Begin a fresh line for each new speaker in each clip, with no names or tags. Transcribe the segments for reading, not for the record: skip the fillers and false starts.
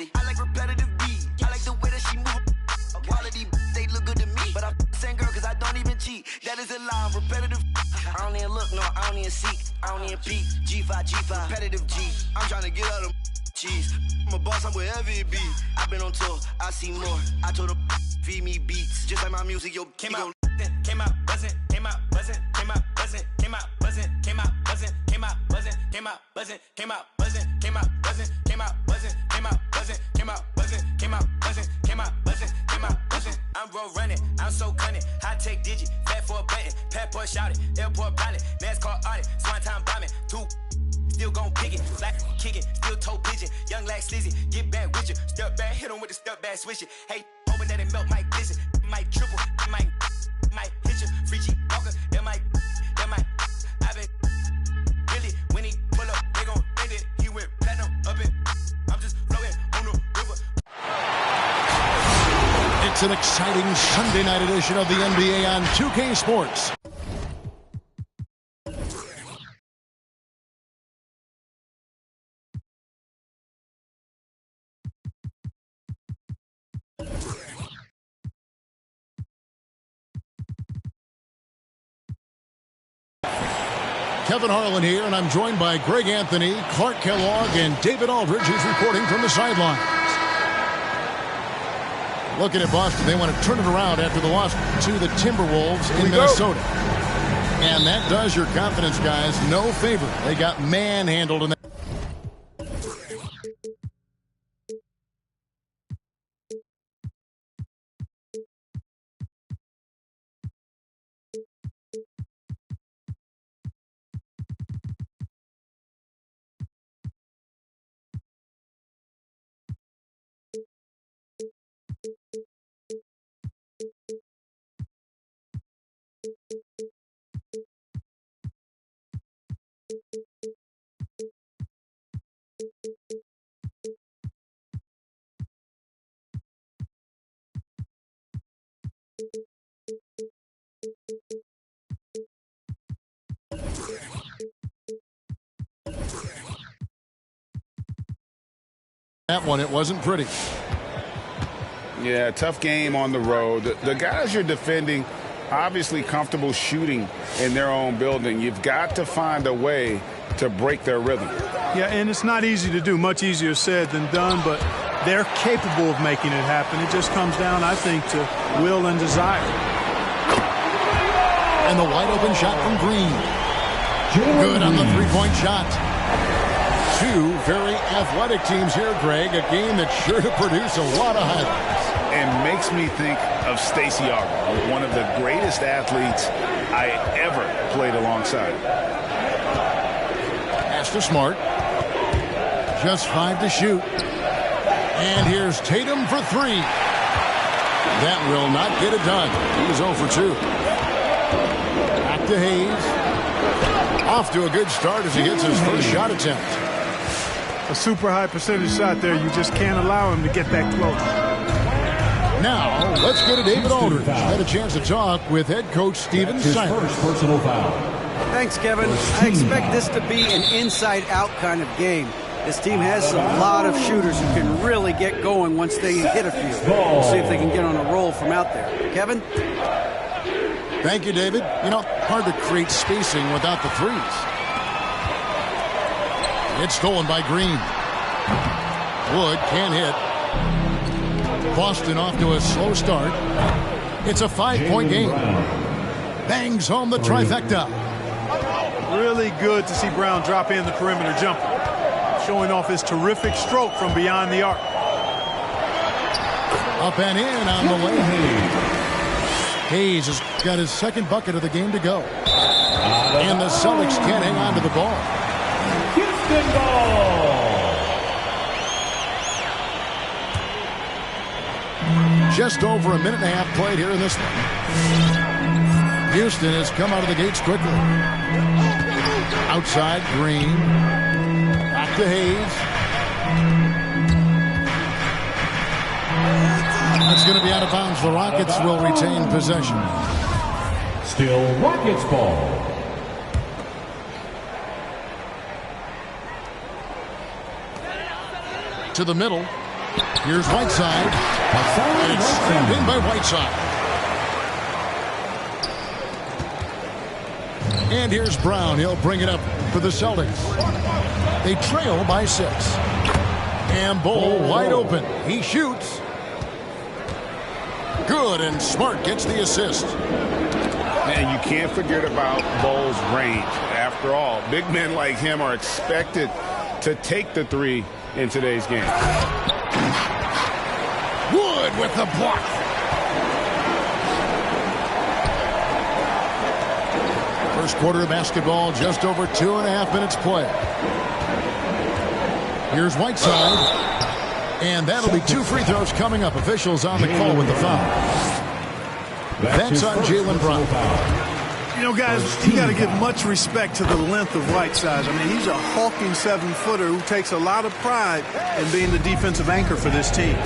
Really? I like repetitive beat. I like the way that she move. Quality, they look good to me. But I'm the same girl cause I don't even cheat. That is a lie, I'm repetitive. I don't even look, no, I don't even seek. I don't even peek. G5, repetitive G. I'm trying to get out of cheese. I'm a boss, I'm wherever it be. I've been on tour, I see more. I told her, feed me beats. Just like my music, yo, came out buzzing, came out buzzing, came out buzzing, came out buzzing, came out buzzing, came out buzzing, came out buzzing, came out buzzing, came out buzzing, came out buzzing, came out buzzing, came out buzzing, came out buzzing, came out buzzing, came out buzzing, came out buzzing. I'm road running, I'm so cunning. High tech digit, fat for a button. Passport shouted, airport pilot, NASCAR audit, swan time bombing, two. Still gon' pick it, flat kick it, still toe pigeon. Young like Slizzy, get back with you. Step back, hit him with the step back, switch it. Hey, hoping that it melt, might visit, might triple, might hit you. Free G Walker, that might. I've been really, when he pull up, they gon' think that he went platinum up it. I'm just floating on the river.
It's an exciting Sunday night edition of the NBA on 2K Sports. Kevin Harlan here, and I'm joined by Greg Anthony, Clark Kellogg, and David Aldridge, who's reporting from the sidelines. Looking at Boston, they want to turn it around after the loss to the Timberwolves in Minnesota. And that does your confidence guys no favor. They got manhandled in that. That one, it wasn't pretty.
Yeah, tough game on the road. The guys you're defending, obviously comfortable shooting in their own building. You've got to find a way to break their rhythm.
Yeah, and it's not easy to do. Much easier said than done, but they're capable of making it happen. It just comes down, I think, to will and desire.
And the wide open shot from Green. Good on the three-point shot. Two very athletic teams here, Greg. A game that's sure to produce a lot of highlights.
And makes me think of Stacey Augmon, one of the greatest athletes I ever played alongside.
Pass to Smart. Just 5 to shoot. And here's Tatum for 3. That will not get it done. He's 0 for 2. Back to Hayes. Off to a good start as he gets his first shot attempt.
A super high percentage shot there. You just can't allow him to get that close.
Now, let's go to David Aldridge. Had a chance to talk with head coach Stephen Silas.
First personal foul.
Thanks, Kevin. I expect this to be an inside-out kind of game. This team has a lot of shooters who can really get going once they hit a few. We'll see if they can get on a roll from out there. Kevin?
Thank you, David. You know, hard to create spacing without the threes. It's stolen by Green. Wood can't hit. Boston off to a slow start. It's a 5-point game. Bangs home the trifecta.
Really good to see Brown drop in the perimeter jumper, showing off his terrific stroke from beyond the arc.
Up and in on the way. Hayes has got his second bucket of the game to go. And the Celtics can't hang on to the ball.
Houston ball.
Just over a minute and a half played here in this one. Houston has come out of the gates quickly. Outside, Green. Back to Hayes. That's going to be out of bounds. The Rockets will retain possession.
Still Rockets ball.
To the middle. Here's Whiteside. And it's slammed in by Whiteside. And here's Brown. He'll bring it up for the Celtics. They trail by 6. And Bull wide open. He shoots. Good, and Smart gets the assist.
And you can't forget about Bull's range. After all, big men like him are expected to take the 3 in today's game.
Wood with the block. First quarter of basketball, just over 2.5 minutes play. Here's Whiteside. And that'll be 2 free throws coming up. Officials on the call with the foul. That's on Jaylen Brown.
You know, guys, you got to give much respect to the length of Whiteside. I mean, he's a hulking 7-footer who takes a lot of pride in being the defensive anchor for this team.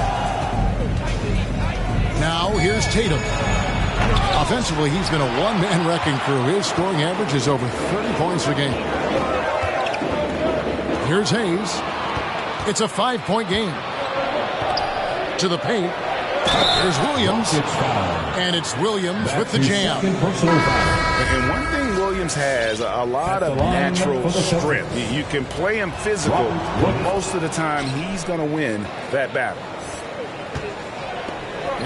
Now here's Tatum. Offensively, he's been a one-man wrecking crew. His scoring average is over 30 points a game. Here's Hayes. It's a 5-point game. To the paint. There's Williams. And it's Williams with the jam.
And one thing Williams has, a lot of natural strength. You can play him physical, but most of the time he's going to win that battle.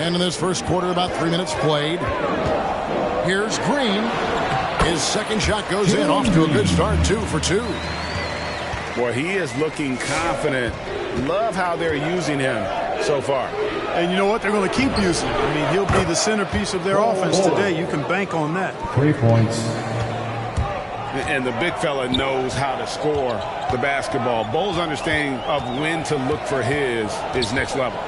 And in this first quarter, about 3 minutes played. Here's Green. His second shot goes in, off to a good start, 2 for 2.
Boy, he is looking confident. Love how they're using him so far.
And you know what? They're going to keep using him. I mean, he'll be the centerpiece of their offense today. You can bank on that.
3 points.
And the big fella knows how to score the basketball. Bull's understanding of when to look for his is next level.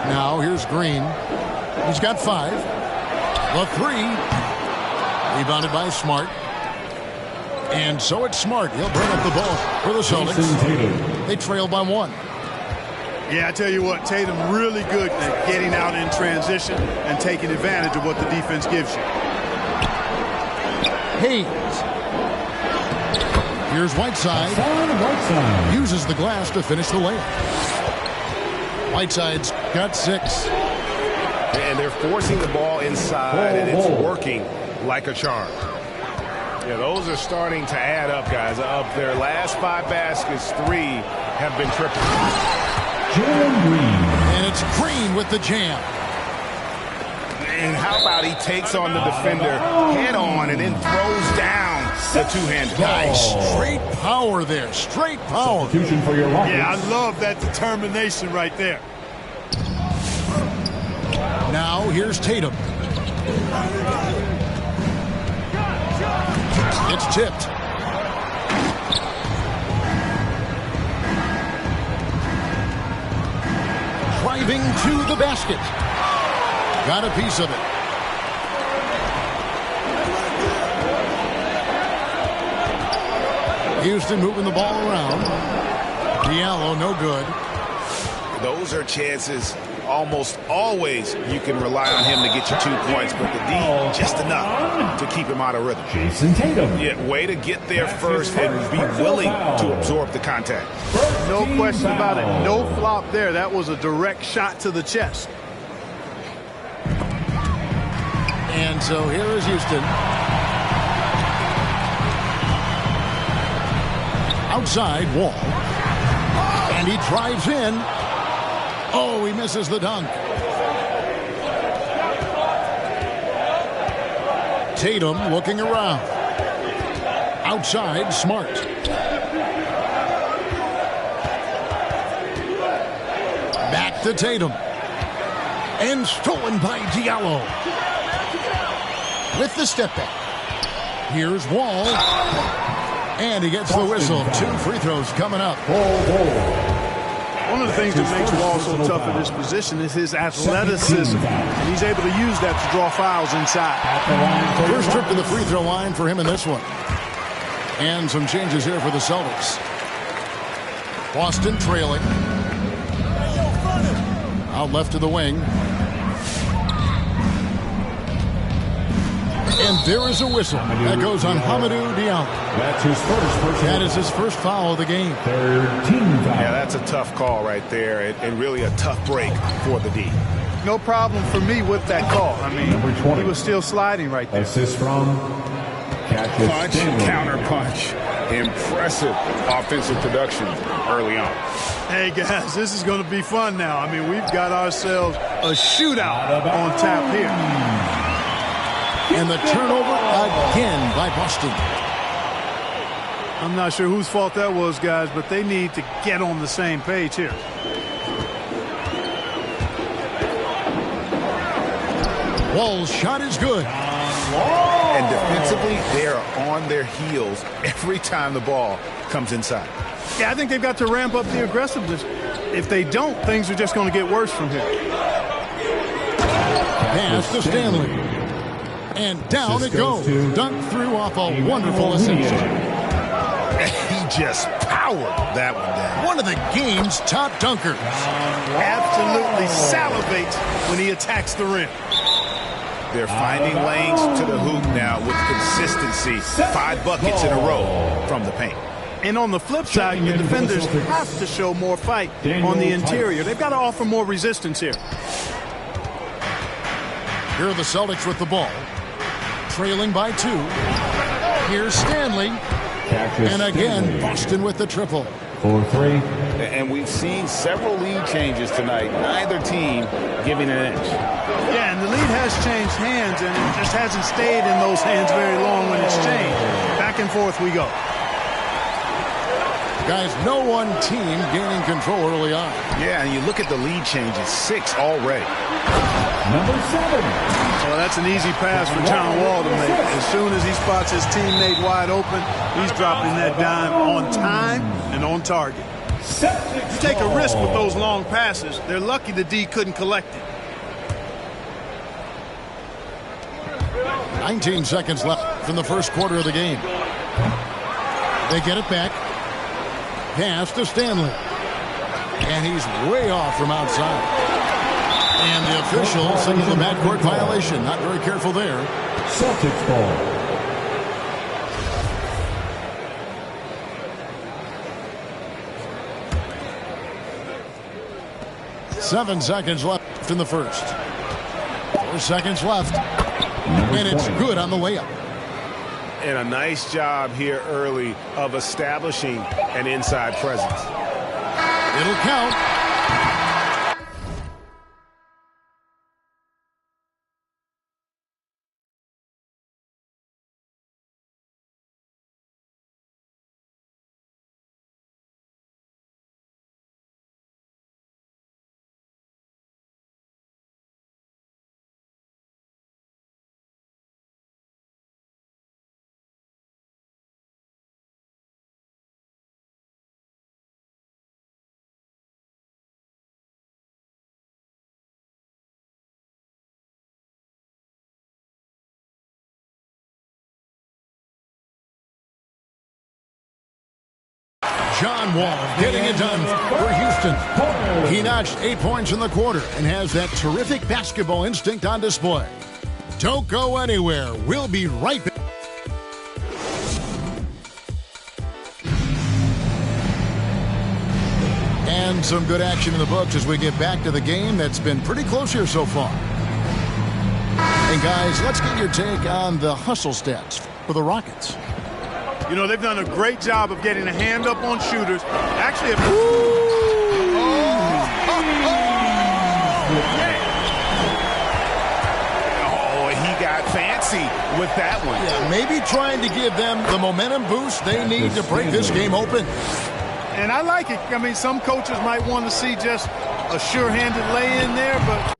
Now here's Green. He's got 5. The 3. Rebounded by Smart. And so it's Smart. He'll bring up the ball for the Celtics. They trail by 1.
Yeah, I tell you what, Tatum really good at getting out in transition and taking advantage of what the defense gives you.
Hayes. Here's Whiteside. Uses the glass to finish the layup. Whiteside's got 6.
And they're forcing the ball inside, and it's working like a charm. Yeah, those are starting to add up, guys. Of their last 5 baskets, 3 have been triple.
And it's Green with the jam.
And how about he takes on the defender head on and then throws down the two-handed.
Nice straight power there. Straight power.
Yeah, I love that determination right there.
Now here's Tatum. It's tipped. Driving to the basket. Got a piece of it. Houston moving the ball around. Diallo, no good.
Those are chances almost always you can rely on him to get you 2 points, but the D just enough to keep him out of rhythm.
Jason Tatum.
Yeah, way to get there first and be willing to absorb the contact.
No question about it. No flop there. That was a direct shot to the chest.
And so here is Houston. Outside, Wall. And he drives in. Oh, he misses the dunk. Tatum looking around. Outside, Smart. Back to Tatum. And stolen by Diallo. With the step back. Here's Wall. And he gets the whistle. 2 free throws coming up.
One of the things that makes Wall so tough in this position is his athleticism. And he's able to use that to draw fouls inside.
First trip to the free throw line for him in this one. And some changes here for the Celtics. Boston trailing. Out left to the wing. And there is a whistle. That goes on Hamidou Diallo.
That's his first personal.
That is his first foul of the game.
Third team foul.
Yeah, that's a tough call right there, and really a tough break for the D.
No problem for me with that call. I mean,
Number 20.
he was still sliding right there.
Assist from Cassius
Punch,
Stanley.
counter punch. Impressive offensive production early on.
Hey, guys, this is going to be fun now. I mean, we've got ourselves a shootout on tap here.
And the turnover again by Boston.
I'm not sure whose fault that was, guys, but they need to get on the same page here.
Wall's shot is good.
And defensively, they are on their heels every time the ball comes inside.
Yeah, I think they've got to ramp up the aggressiveness. If they don't, things are just going to get worse from here.
Pass to Stanley. And down it goes. Dunked through off a wonderful assist.
He just powered that one down.
One of the game's top dunkers.
Absolutely salivates when he attacks the rim.
They're finding lanes to the hoop now with consistency. 5 buckets in a row from the paint.
And on the flip side, the defenders have to show more fight on the interior. They've got to offer more resistance here.
Here are the Celtics with the ball. Trailing by 2. Here's Stanley. And again, Boston with the triple.
4-3.
And we've seen several lead changes tonight. Neither team giving an inch.
Yeah, and the lead has changed hands, and it just hasn't stayed in those hands very long when it's changed. Back and forth we go.
Guys, no one team gaining control early on.
Yeah, and you look at the lead changes, 6 already.
Number 7.
Well, that's an easy pass for John Wall to make. As soon as he spots his teammate wide open, he's dropping that dime on time and on target. You take a risk with those long passes. They're lucky the D couldn't collect it.
19 seconds left in the first quarter of the game. They get it back. Pass to Stanley. And he's way off from outside. And the official signaled the backcourt violation. Not very careful there.
Celtics ball.
Seven seconds left in the first. 4 seconds left. And it's good on the layup.
And a nice job here early of establishing an inside presence.
It'll count. John Wall getting it done for Houston. He notched 8 points in the quarter and has that terrific basketball instinct on display. Don't go anywhere. We'll be right back. And some good action in the books as we get back to the game that's been pretty close here so far. And guys, let's get your take on the hustle stats for the Rockets.
You know, they've done a great job of getting a hand up on shooters. Actually,
He got fancy with that one.
Yeah, maybe trying to give them the momentum boost they need to break this game open.
and I like it. I mean, some coaches might want to see just a sure-handed lay-in there, but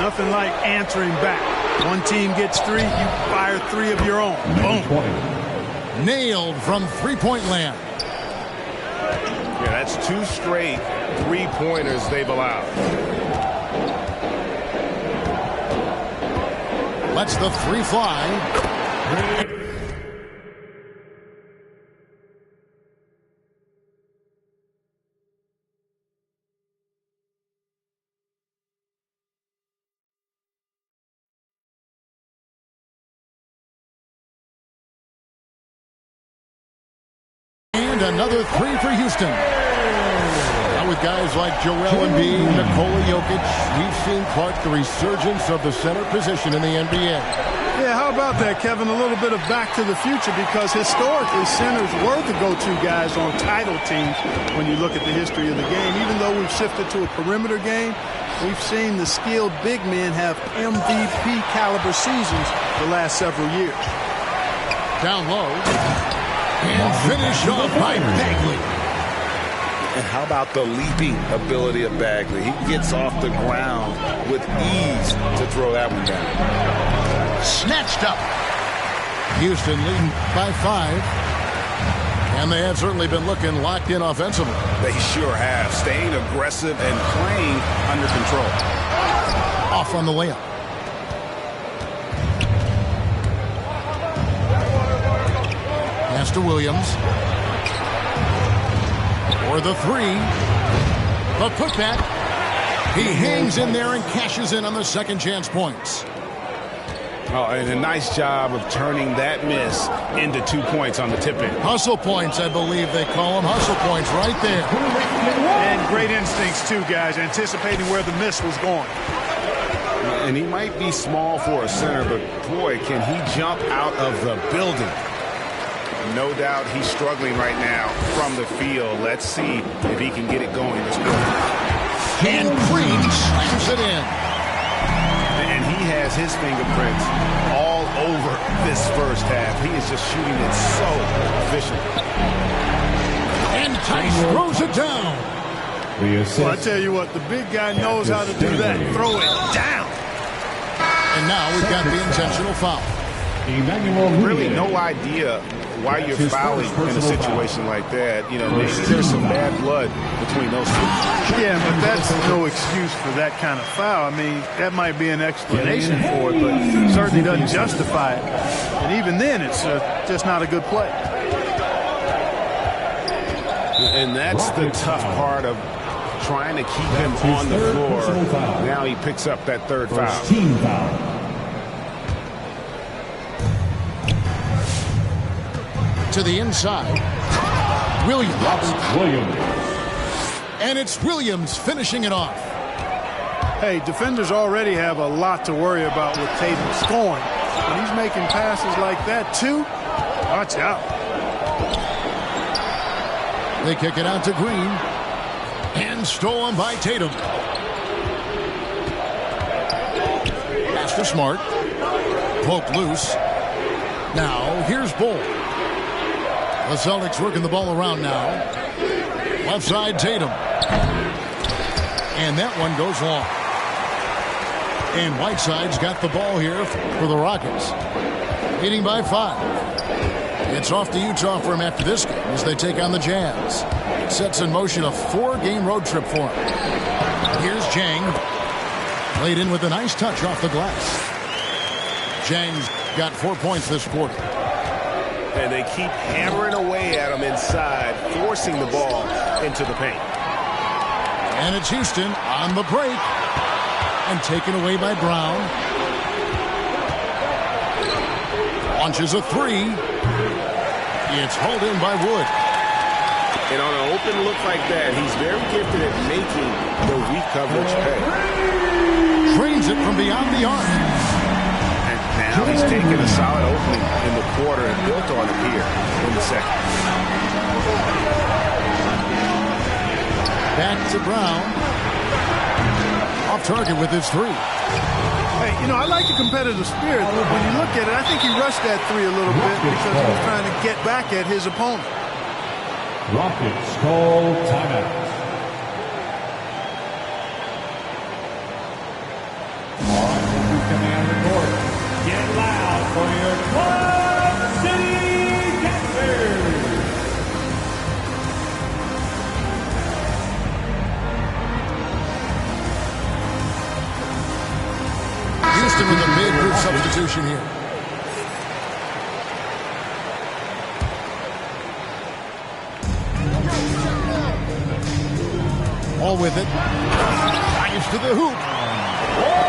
Nothing like answering back. One team gets 3, you fire 3 of your own. Boom.
20.
Nailed from three-point land.
Yeah, that's 2 straight three-pointers they've allowed.
Lets the 3 fly. And another 3 for Houston. Now with guys like Joel Embiid, Nikola Jokic, we've seen, Clark, the resurgence of the center position in the NBA.
Yeah, how about that, Kevin? A little bit of back to the future, because historically centers were the go-to guys on title teams when you look at the history of the game. Even though we've shifted to a perimeter game, we've seen the skilled big men have MVP caliber seasons the last several years.
Down low. And finished off by Bagley.
And how about the leaping ability of Bagley? He gets off the ground with ease to throw that one down.
Snatched up. Houston leading by 5. And they have certainly been looking locked in offensively.
They sure have. Staying aggressive and playing under control.
Off on the layup. Pass to Williams. For the 3. The putback. He hangs in there and cashes in on the second chance points.
Oh, and a nice job of turning that miss into 2 points on the tip-in.
Hustle points, I believe they call them. Hustle points right there.
And great instincts, too, guys, anticipating where the miss was going.
And he might be small for a center, but boy, can he jump out of the building.
No doubt he's struggling right now from the field. Let's see if he can get it going this quarter.
And Green slams it in.
And he has his fingerprints all over this first half. He is just shooting it so efficient.
And Tice throws it down.
The assist.
Well, I tell you what, the big guy knows how to do that. Throw it down.
And now we've got the intentional foul.
Emmanuel
Really
Mudiay.
no idea why you're
His
fouling
first
in a
personal
situation like that. You know, maybe there's some bad blood between those two.
Yeah, but that's no excuse for that kind of foul. I mean, that might be an explanation for it, but certainly doesn't justify it. And even then, it's just not a good play.
And that's the tough part of trying to keep him on the floor. Now he picks up that third foul.
First team foul.
To the inside. Williams.
Williams.
And it's Williams finishing it off.
Hey, defenders already have a lot to worry about with Tatum scoring. When he's making passes like that, too, watch out.
They kick it out to Green. And stolen by Tatum. Pass to Smart. Poke loose. Now, here's Bull. The Celtics working the ball around now. Left side, Tatum. And that one goes long. And Whiteside's got the ball here for the Rockets. Leading by 5. It's off to Utah for him after this game as they take on the Jazz. Sets in motion a 4-game road trip for him. Here's Jang. Laid in with a nice touch off the glass. Jang's got 4 points this quarter.
And they keep hammering away at him inside, forcing the ball into the paint.
And it's Houston on the break. And taken away by Brown. Launches a 3. It's hauled in by Wood.
And on an open look like that, he's very gifted at making the weak coverage pay.
Trains it from beyond the arc.
And now he's taken a solid opening in the quarter and built on it here in the second.
Back to Brown. Off target with his 3.
Hey, you know, I like the competitive spirit, but when you look at it, I think he rushed that 3 a little bit because he was trying to get back at his opponent.
Rockets call timeout. All right, this is command the court. Get loud for your Quad City Gangsters.
Houston with a big group substitution here. All with it. Drives to the hoop.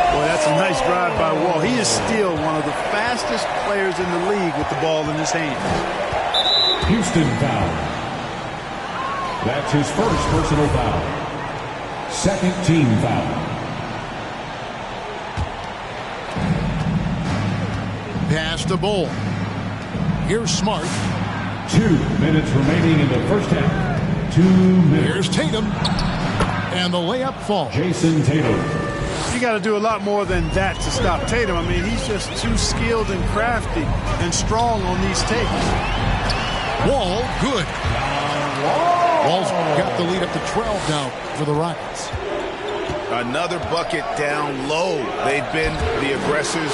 Boy, that's a nice drive by Wall. He is still one of the fastest players in the league with the ball in his hands.
Houston foul. That's his first personal foul. Second team foul.
Pass to Bull. Here's Smart.
2 minutes remaining in the first half. 2 minutes.
Here's Tatum. And the layup falls.
Jason Tatum.
You got to do a lot more than that to stop Tatum. I mean, he's just too skilled and crafty and strong on these takes.
Wall, good. Wall's got the lead up to 12 now for the Rockets.
Another bucket down low. They've been the aggressors,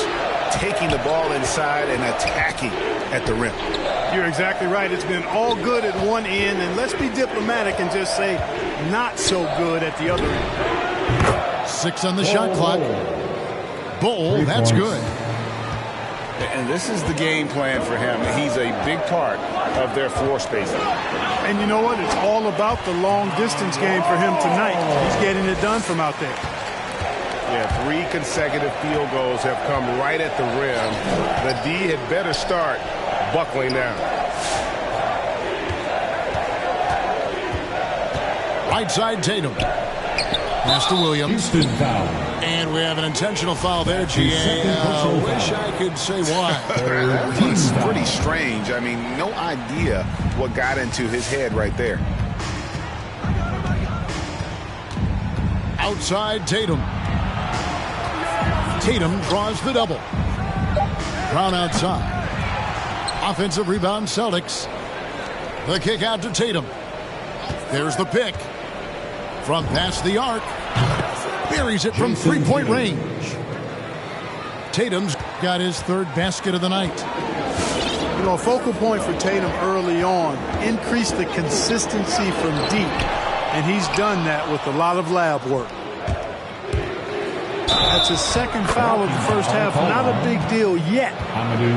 taking the ball inside and attacking at the rim.
You're exactly right. It's been all good at one end, and let's be diplomatic and just say not so good at the other end.
6 on the shot clock. Bull, that's good.
And this is the game plan for him. He's a big part of their floor spacing.
And you know what? It's all about the long distance game for him tonight. He's getting it done from out there.
Yeah, 3 consecutive field goals have come right at the rim. The D had better start buckling down.
Right side Tatum. Pass to Williams.
Houston foul.
And we have an intentional foul there, G.A. Wish I could say why.
It's pretty strange. I mean, no idea what got into his head right there.
Outside Tatum. Tatum draws the double. Brown outside. Offensive rebound Celtics. The kick out to Tatum. There's the pick. From past the arc. Buries it from three-point range. Tatum's got his 3rd basket of the night.
You know, a focal point for Tatum early on, increase the consistency from deep, and he's done that with a lot of lab work. That's his 2nd foul of the first half. Not a big deal yet,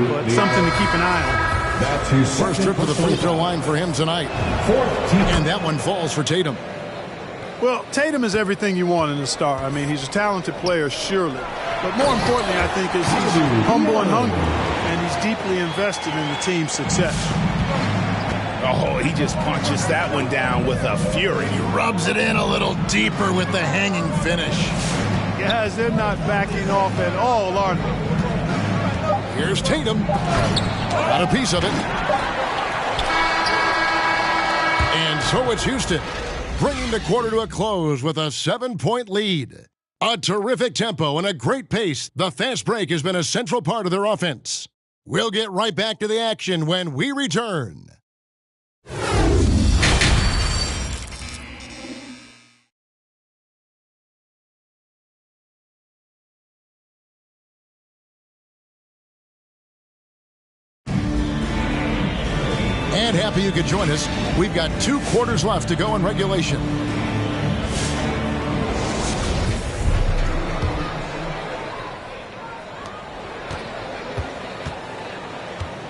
but something to keep an eye on.
That's his
First trip to the free throw line for him tonight. And that one falls for Tatum.
Well, Tatum is everything you want in a star. I mean, he's a talented player, surely. But more importantly, I think, is he's humble and hungry, and he's deeply invested in the team's success.
Oh, he just punches that one down with a fury.
He rubs it in a little deeper with the hanging finish.
Guys, they're not backing off at all, are they?
Here's Tatum. Got a piece of it. And so it's Houston, bringing the quarter to a close with a 7-point lead. A terrific tempo and a great pace. The fast break has been a central part of their offense. We'll get right back to the action when we return. And happy you could join us. We've got 2 quarters left to go in regulation.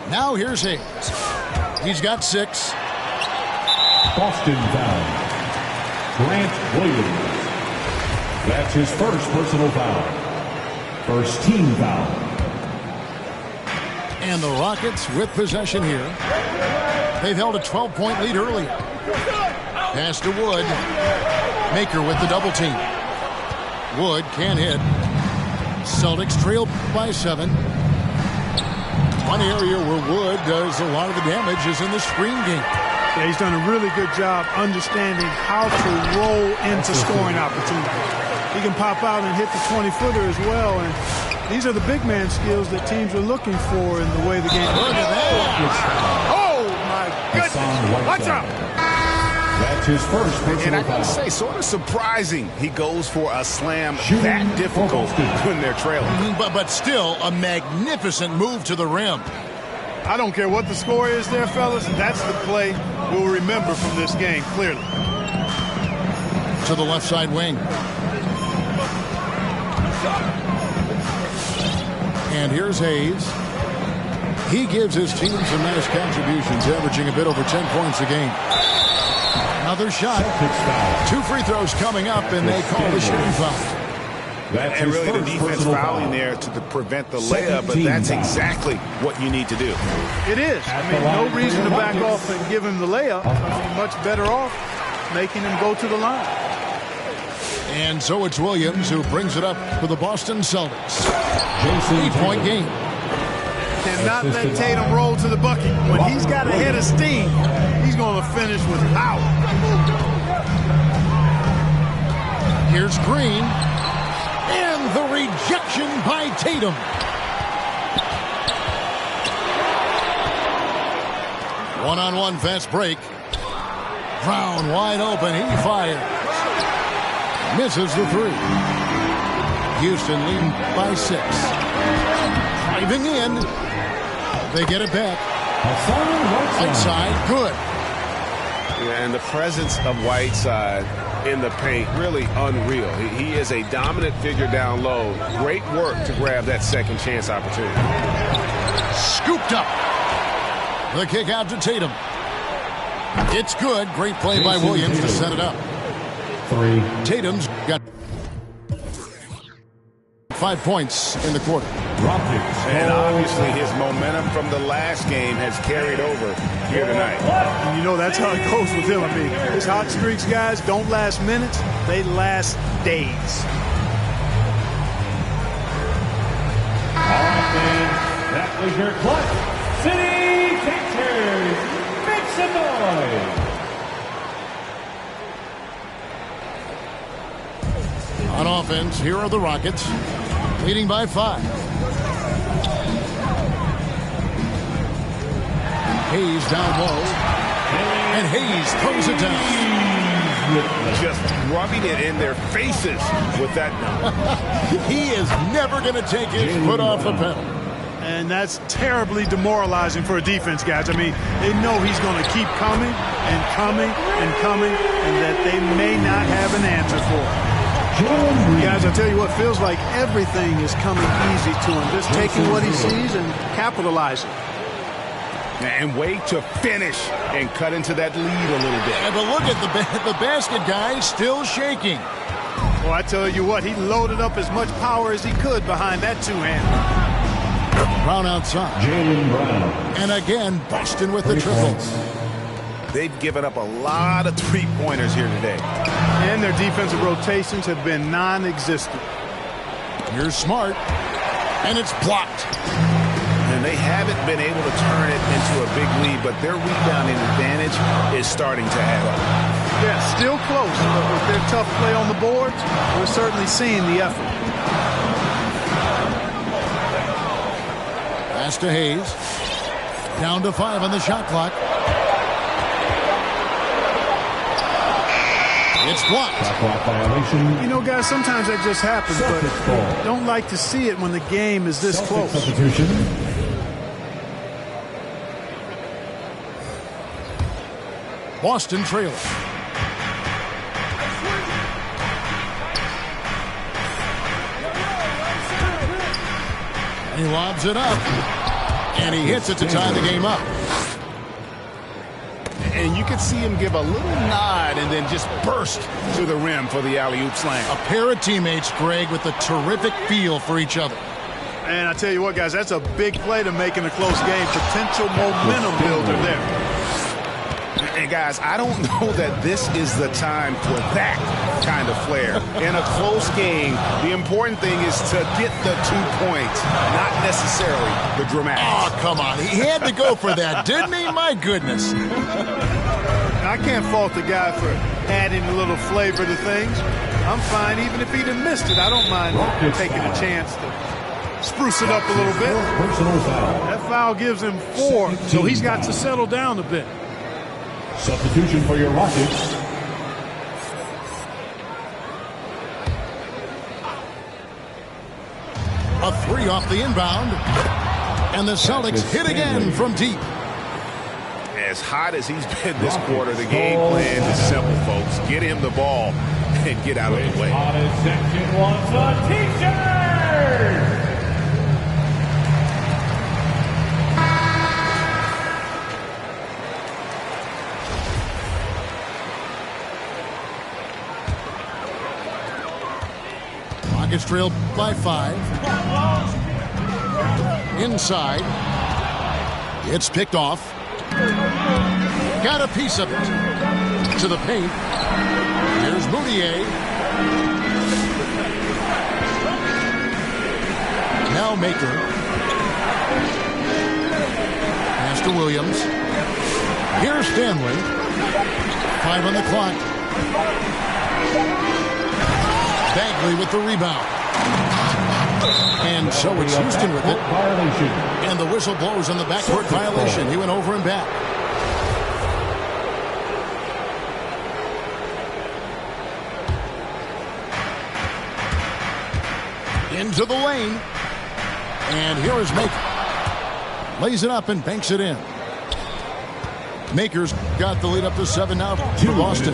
Now here's Hayes. He's got 6.
Boston foul. Grant Williams. That's his first personal foul. First team foul.
And the Rockets with possession here. They've held a 12-point lead earlier. Pass to Wood. Maker with the double team. Wood can't hit. Celtics trail by 7. One area where Wood does a lot of the damage is in the screen game.
Yeah, he's done a really good job understanding how to roll into scoring opportunities. He can pop out and hit the 20-footer as well, and these are the big man skills that teams are looking for in the way the game.
Look at that.
Oh, my goodness. Watch out.
That's his first
And
personal
I gotta
foul.
say, sort of surprising he goes for a slam
Shooting
that difficult
for Boston.
when they're trailing.
But still a magnificent move to the rim.
I don't care what the score is there, fellas. That's the play we'll remember from this game, clearly.
To the left side wing. And here's Hayes. He gives his team some nice contributions, averaging a bit over 10 points a game. Another shot.
Celtics foul.
2 free throws coming up, and they call the shooting foul.
That's
And
his
really the
first
defense
personal
fouling
foul.
there to prevent the
Second
layup, but
team
that's
foul.
exactly what you need to do.
It is. I mean, no reason to back off and give him the layup. I mean, much better off making him go to the line.
And so it's Williams who brings it up for the Boston Celtics.
Jason
8-point
Tatum.
game.
Cannot let Tatum roll to the bucket. When he's got a head of steam, he's going to finish with power.
Here's Green. And the rejection by Tatum. One-on-one fast break. Brown wide open. He fires. Misses the 3. Houston leading by 6. Driving in. They get it back. Whiteside, good.
Yeah, and the presence of Whiteside in the paint, really unreal. He is a dominant figure down low. Great work to grab that second chance opportunity.
Scooped up. The kick out to Tatum. It's good. Great play by Williams to set it up.
3.
Tatum's got 5 points in the quarter.
Rockets.
And obviously his momentum from the last game has carried over here tonight.
And you know that's how it goes with him. I mean, his hot streaks, guys, don't last minutes. They last days.
Offense. That was your clutch. City Pacers. Make some noise.
On offense, here are the Rockets, leading by 5. Hayes down low, and Hayes throws it down.
Just rubbing it in their faces with that.
He is never going to take his foot off the pedal.
And that's terribly demoralizing for a defense, guys. I mean, they know he's going to keep coming and coming and coming, and that they may not have an answer for it. Guys, I tell you what, feels like everything is coming easy to him. Just taking what he sees and capitalizing.
And wait to finish and cut into that lead a little bit.
But look at the basket guy still shaking.
Well, I tell you what, he loaded up as much power as he could behind that two-hander.
Brown outside.
Jaylen Brown.
And again, Boston with the triple.
They've given up a lot of three-pointers here today.
And their defensive rotations have been non-existent.
Here's Smart. And it's blocked.
And they haven't been able to turn it into a big lead, but their rebounding advantage is starting to add up.
Yeah, still close, but with their tough play on the boards, we're certainly seeing the effort.
Pass to Hayes. Down to 5 on the shot clock. It's blocked.
Shot clock violation.
You know, guys, sometimes that just happens, but
Celtics ball.
don't like to see it when the game is this
Celtics
close.
substitution.
Boston trailing. He lobs it up. And he hits it to tie the game up.
And you can see him give a little nod and then just burst to the rim for the alley-oop slam.
A pair of teammates, Greg, with a terrific feel for each other.
And I tell you what, guys, that's a big play to make in a close game. Potential momentum builder there.
And guys, I don't know that this is the time for that kind of flair. In a close game, the important thing is to get the 2 points, not necessarily the dramatics.
Oh, come on. He had to go for that, didn't he? My goodness.
I can't fault the guy for adding a little flavor to things. I'm fine even if he'd have missed it. I don't mind taking a chance to spruce it up a little bit.
Personal foul.
That foul gives him 4, so he's got to settle down a bit.
Substitution for your Rockets.
A three off the inbound. And the Celtics hit again from deep.
As hot as he's been this quarter, the game plan is simple, folks. Get him the ball and get out of the way.
Hottest section wants a t-shirt.
Rockets trail by 5. Inside. It's picked off. Got a piece of it. To the paint. Here's Moutier. Now Maker. Pass to Williams. Here's Stanley. 5 on the clock. Bagley with the rebound. And so it's Houston with it. And the whistle blows on the backcourt violation. He went over and back. Into the lane. And here is Maker. Lays it up and banks it in. Maker's got the lead up to 7 now for Boston.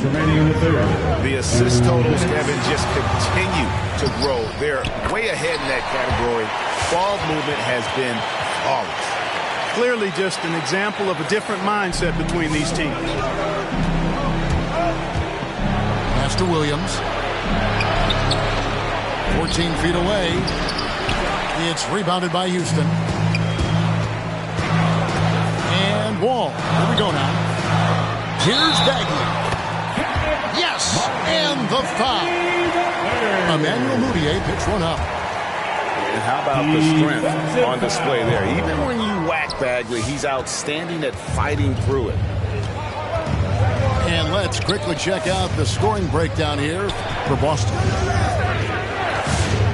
The assist totals, Kevin, just continue to grow. They're way ahead in that category. Ball movement has been flawless.
Clearly just an example of a different mindset between these teams.
Pass to Williams. 14 feet away. It's rebounded by Houston. And Wall. Here we go now. Here's Bagley. Yes! And the foul. Emmanuel Moutier picks one up.
And how about the strength on display there? Even when you whack Bagley, he's outstanding at fighting through it.
And let's quickly check out the scoring breakdown here for Boston.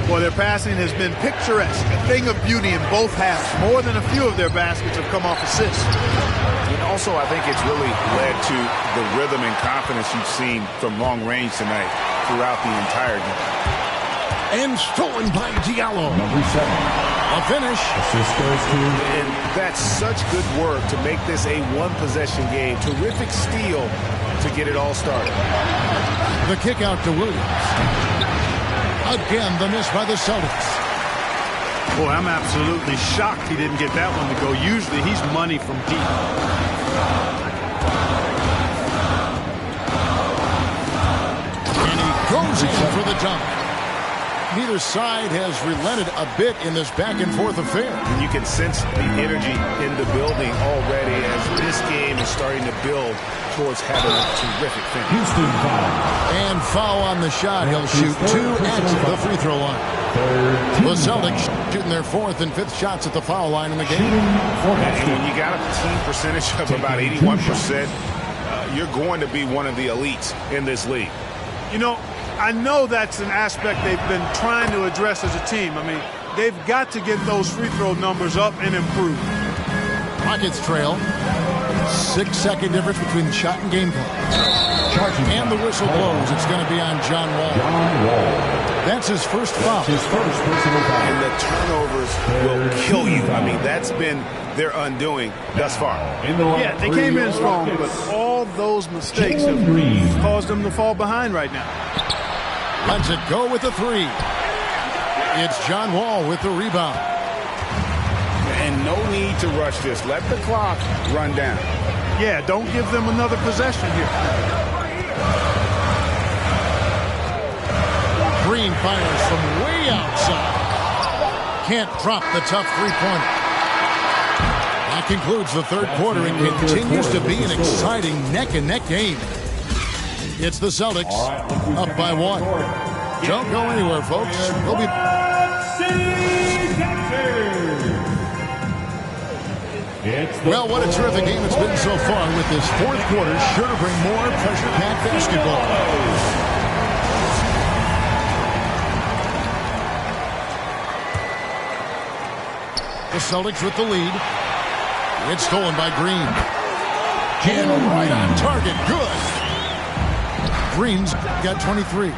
Well, their passing has been picturesque, a thing of beauty in both halves. More than a few of their baskets have come off assists.
And also, I think it's really led to the rhythm and confidence you've seen from long range tonight throughout the entire game.
And stolen by Diallo.
Number 7.
A finish.
Assist goes to.
And that's such good work to make this a one-possession game. Terrific steal to get it all started.
The kick out to Williams. Again, the miss by the Celtics.
Boy, I'm absolutely shocked he didn't get that one to go. Usually he's money from deep.
And he goes in for the dunk. Neither side has relented a bit in this back-and-forth affair.
And you can sense the energy in the building already as this game is starting to build towards having a terrific finish.
Houston foul.
And foul on the shot. He'll shoot 2 at the free throw line. The Celtics shooting their 4th and 5th shots at the foul line in the game.
And when you got a team percentage of about 81%, you're going to be one of the elites in this league.
You know, I know that's an aspect they've been trying to address as a team. I mean, they've got to get those free throw numbers up and improve.
Rockets trail. 6-second difference between the shot and game clock. And the whistle blows. It's going to be on John Wall. That's his first foul.
His first personal foul.
And the turnovers will kill you. I mean, that's been their undoing thus far.
Yeah, they came in strong, but all those mistakes have caused them to fall behind right now.
Lets it go with the 3. It's John Wall with the rebound.
And no need to rush this. Let the clock run down.
Yeah, don't give them another possession here.
Green fires from way outside. Can't drop the tough three-pointer. That concludes the third quarter and continues to be an exciting neck-and-neck game. It's the Celtics up by 1. Don't go anywhere, folks. We'll be... Well, what a terrific game it's been so far with this fourth quarter. Sure to bring more pressure-packed basketball. The Celtics with the lead. It's stolen by Green. And right on target. Good. Green's got 23.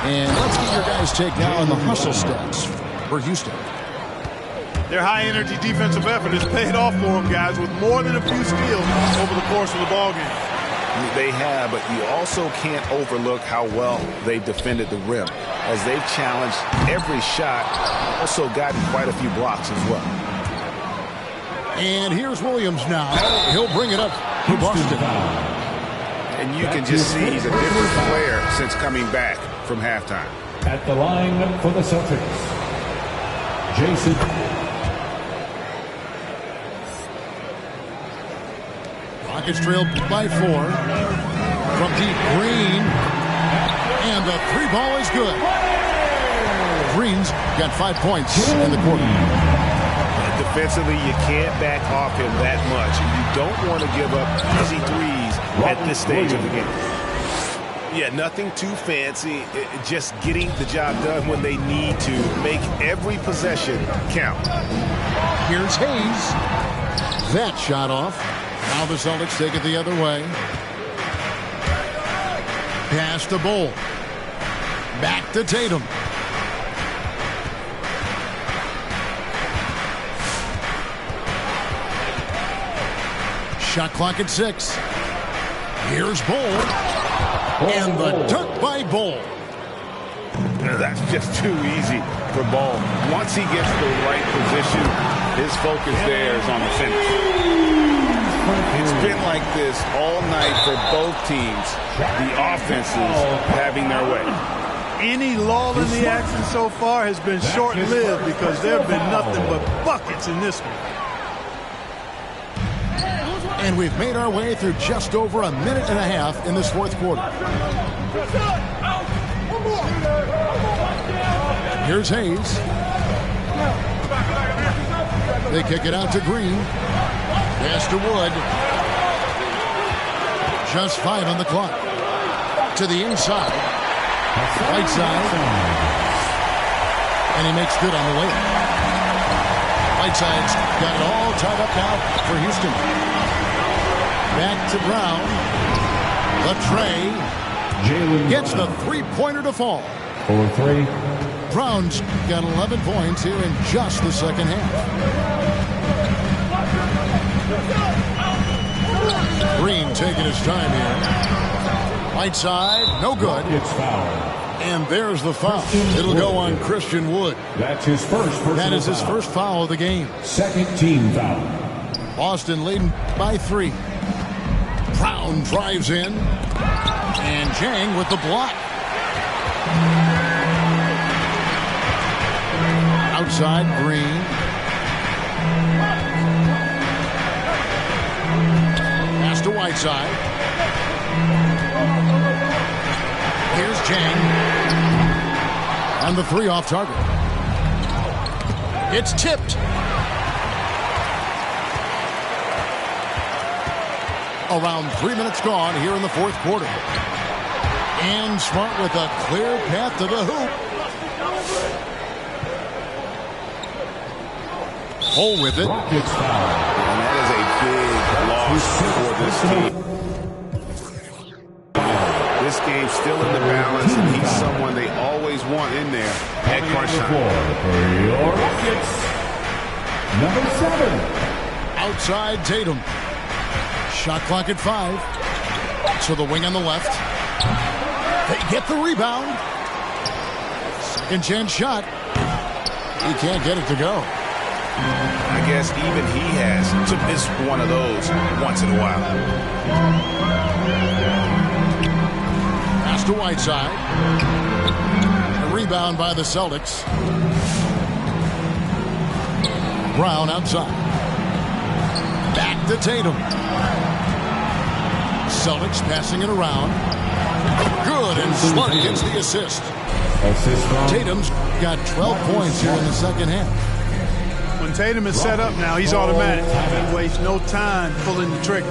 And let's get your guys' take now on the hustle stats for Houston.
Their high-energy defensive effort has paid off for them, guys, with more than a few steals over the course of the ballgame.
They have, but you also can't overlook how well they've defended the rim, as they've challenged every shot, also gotten quite a few blocks as well.
And here's Williams now. He'll bring it up for Boston.
And you can just see he's a different player since coming back from halftime.
At the line for the Celtics, Jason.
Rockets trailed by 4. From deep, Green. And the 3-ball is good. Green's got 5 points in the quarter.
Defensively, you can't back off him that much. You don't want to give up easy threes at this stage of the game. Yeah, nothing too fancy. Just getting the job done when they need to. Make every possession count.
Here's Hayes. That shot off. Now the Celtics take it the other way. Pass to Bol. Back to Tatum. Shot clock at 6. Here's Bol. And the dunk by Bol.
That's just too easy for Bol. Once he gets the right position, his focus there is on the finish. It's been like this all night for both teams. The offenses having their way.
Any lull in the action so far has been short-lived because there have been nothing but buckets in this one.
And we've made our way through just over a minute and a half in this fourth quarter. Here's Hayes. They kick it out to Green. Pass to Wood. Just 5 on the clock. To the inside. Right side. And he makes good on the layup. Whiteside's got it all tied up now for Houston. Back to Brown. Latrey gets the three-pointer to fall.
4-3.
Brown's got 11 points here in just the second half. Green taking his time here. Whiteside, no good.
It's foul.
And there's the foul. It'll go on Christian Wood.
That's his first personal
That is his
foul.
first foul of the game.
Second team foul.
Boston leading by 3. Brown drives in. And Jang with the block. Outside, Green. Pass to Whiteside. Here's Jang. And the 3 off target. It's tipped. Around 3 minutes gone here in the fourth quarter. And Smart with a clear path to the hoop. Hole with it.
Rockets foul.
And that is a big loss for this team. This game's still in the balance, and he's someone they always want in there at crunch time.
For your Rockets, number 7.
Outside Tatum. Shot clock at 5. To the wing on the left. They get the rebound. Second chance shot. He can't get it to go.
I guess even he has to miss one of those once in a while.
Pass to Whiteside. A rebound by the Celtics. Brown outside. Back to Tatum. Celtics passing it around. Good, and Smart gets the assist. Tatum's got 12 points here in the second half.
When Tatum is set up now, he's automatic. He wastes no time pulling the trigger.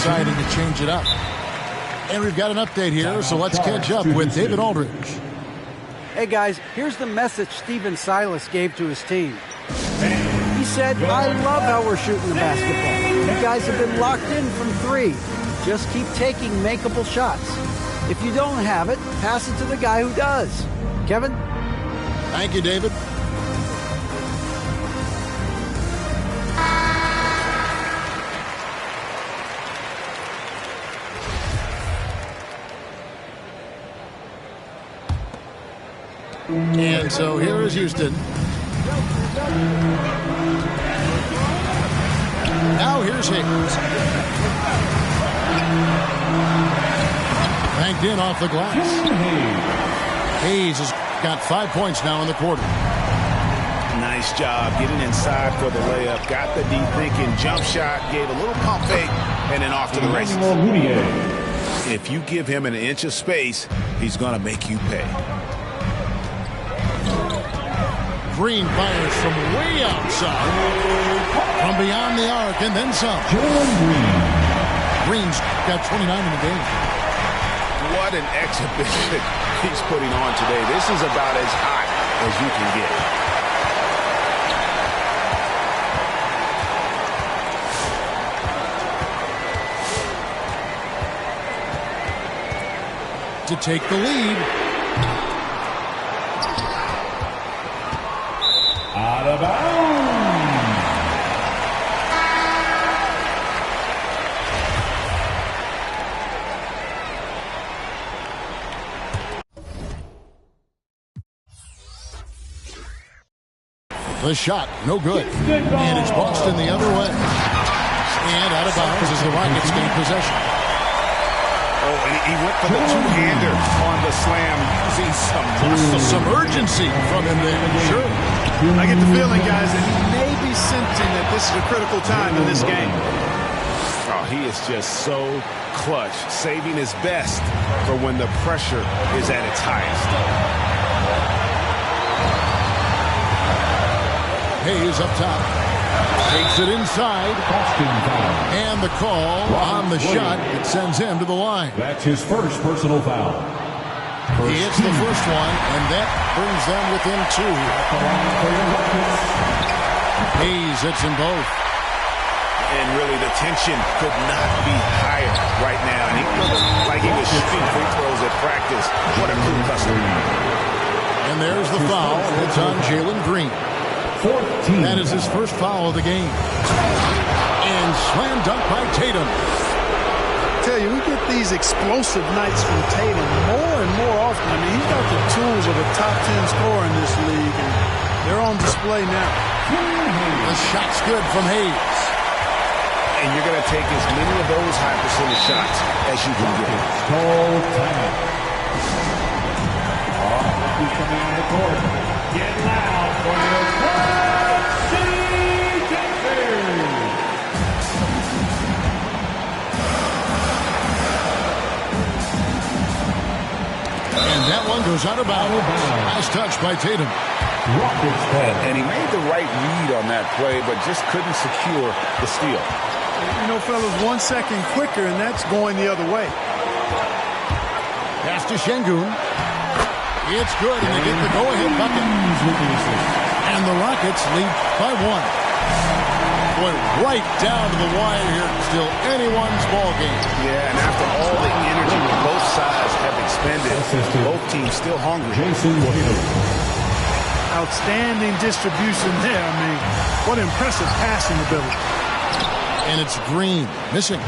deciding to change it up. And we've got an update here, so let's catch up with David Aldridge.
Hey, guys, here's the message Stephen Silas gave to his team. He said, I love how we're shooting the basketball. You guys have been locked in from 3. Just keep taking makeable shots. If you don't have it, pass it to the guy who does. Kevin?
Thank you, David. And so here is Houston. Now here's Hayes. Banked in off the glass. Hayes has got 5 points now in the quarter.
Nice job getting inside for the layup. Got the deep thinking jump shot, gave a little pump fake, and then off to the races. If you give him an inch of space, he's going to make you pay.
Green fires from way outside. From beyond the arc and then some. Green's got 29 in the game.
What an exhibition he's putting on today. This is about as hot as you can
get. To take the lead.
Out of bounds.
The shot, no good. And it's Boston the other way. And out of bounds as the Rockets gain possession.
Oh, and he went for the two-hander on the slam, using some
urgency from him there. Sure.
I get the feeling, guys, that he may be sensing that this is a critical time in this game.
Oh, he is just so clutch, saving his best for when the pressure is at its highest.
Hayes up top. Takes it inside. And the call on the shot that sends him to the line.
That's his first personal foul.
He hits the first one, and that brings them within 2. Hayes hits them both.
And really, the tension could not be higher right now. And he looks like he was shooting free throws at practice. What a cool customer.
And there's the foul. It's on Jalen Green.
14.
That is his first foul of the game. And slam dunk by Tatum.
I tell you, we get these explosive nights from Tatum more and more often. I mean, he's got the tools of a top 10 scorer in this league, and they're on display now.
The shot's good from Hayes.
And you're going to take as many of those high percentage shots as you can get.
Get loud for your Club City Gangsters.
And that one goes out of bounds. Nice touch by Tatum.
And he made the right read on that play, but just couldn't secure the steal.
You know, fellas, 1 second quicker, and that's going the other way.
Pass to Şengün. It's good, and they get the go-ahead bucket. And the Rockets lead by 1. Boy, right down to the wire here. Still anyone's ball game.
Yeah, and after all the energy both sides have expended, both teams still hungry.
Outstanding distribution there. I mean, what impressive passing ability.
And it's Green missing.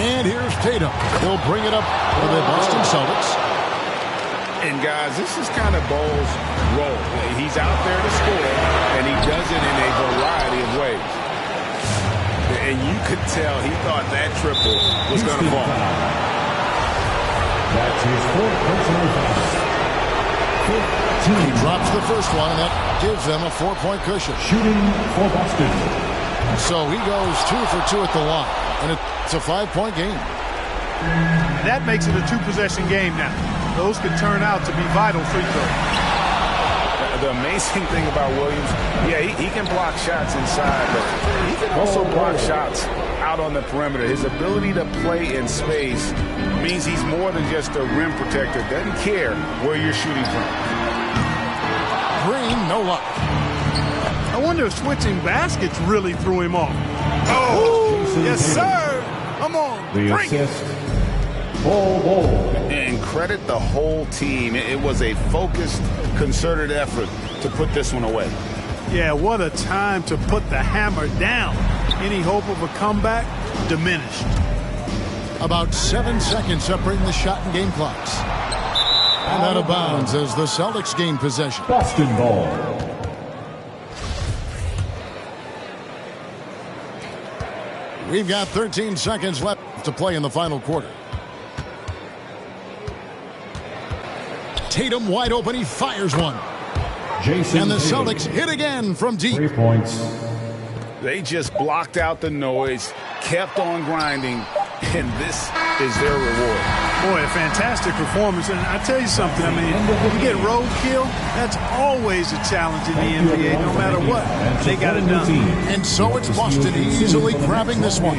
And here's Tatum. He'll bring it up for the Boston Celtics.
And, guys, this is kind of Ball's role. He's out there to score, and he does it in a variety of ways. And you could tell he thought that triple was going to fall.
That's his fourth personal foul.
He drops the first one, and that gives them a 4-point cushion.
Shooting for Boston.
So he goes 2 for 2 at the line, and it's a 5-point game.
That makes it a 2-possession game now. Those could turn out to be vital free throws.
The
amazing thing about Williams, yeah, he can block shots inside, but he can also block shots out on the perimeter. His ability to play in space means he's more than just a rim protector. Doesn't care where you're shooting from.
Green, no luck.
I wonder if switching baskets really threw him off. Oh, yes, sir. Come on.
The
bring it.
assist, Bol.
And credit the whole team. It was a focused, concerted effort to put this one away.
Yeah, what a time to put the hammer down. Any hope of a comeback diminished.
About 7 seconds separating the shot and game clocks. And out of bounds as the Celtics gain possession.
Boston ball.
We've got 13 seconds left to play in the final quarter. Tatum wide open. He fires one.
Jason
And the
Tatum.
Celtics hit again from deep.
3 points.
They just blocked out the noise, kept on grinding, and this is their reward.
Boy, a fantastic performance. And I tell you something, I mean, you get roadkill, that's always a challenge in the NBA. No matter what, they got it done.
And so it's Boston easily grabbing this one.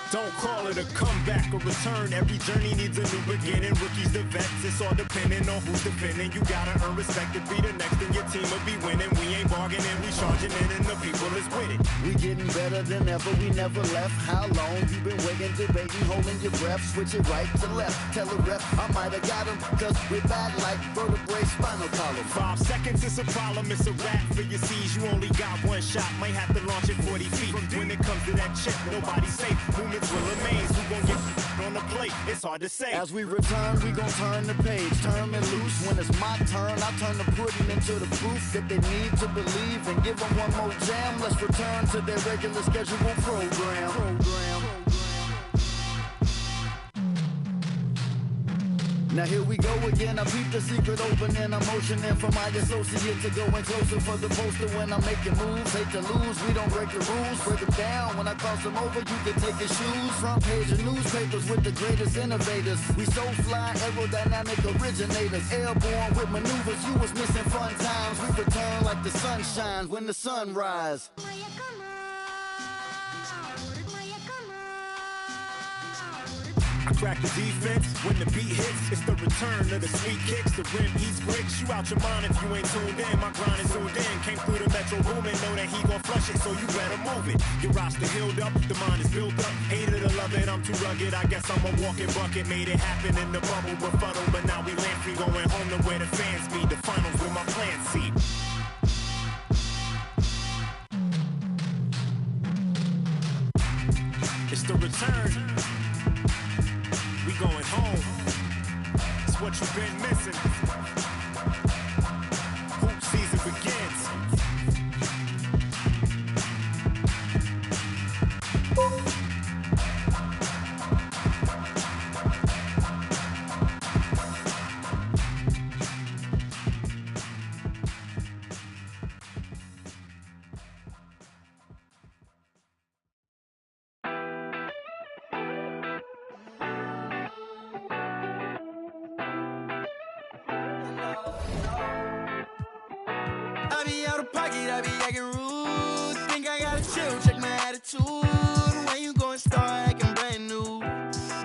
Don't call it a comeback or return. Every journey needs a new beginning. Rookies to vets, it's all depending on who's defending. You gotta earn respect to be the next, and your team will be winning. We ain't bargaining, we charging in, and the people is with it.
We getting better than ever, we never left. How long you been waiting, debating, holding your breath? Switch it right to left, tell a rep I might have got him, cause we're bad like vertebrae, spinal column.
5 seconds is a problem, it's a wrap for your C's. You only got one shot, might have to launch it 40 feet. When it comes to that chip, nobody's safe. Movements will amaze, who gon' get on the plate? It's hard to say.
As we return, we gon' turn the page, turn it loose. When it's my turn, I turn the pudding into the proof that they need to believe, and give them one more jam. Let's return to their regular schedule program. Now here we go again, I peep the secret opening, I'm motioning for my associate to go in closer for the poster when I'm making moves. Hate to lose, we don't break the rules, break them down. When I cross them over, you can take your shoes. Front page of newspapers with the greatest innovators. We so fly, aerodynamic originators. Airborne with maneuvers, you was missing fun times. We return like the sun shines when the sun rise.
I crack the defense when the beat hits. It's the return of the sweet kicks. The rim eats bricks. You out your mind if you ain't tuned in. My grind is zoomed in. Came through the metro booming. Know that he gon' flush it, so you better move it. Your roster healed up. The mind is built up. Hated to love it. I'm too rugged. I guess I'm a walking bucket. Made it happen in the bubble befuddle. But now we land free. Going home to where the fans be. The finals with my plan see. It's the return. We going home. It's what you've been missing. Hoop season begins.
I be out of pocket, I be acting rude. Think I gotta chill, check my attitude. When you gon' start acting brand new,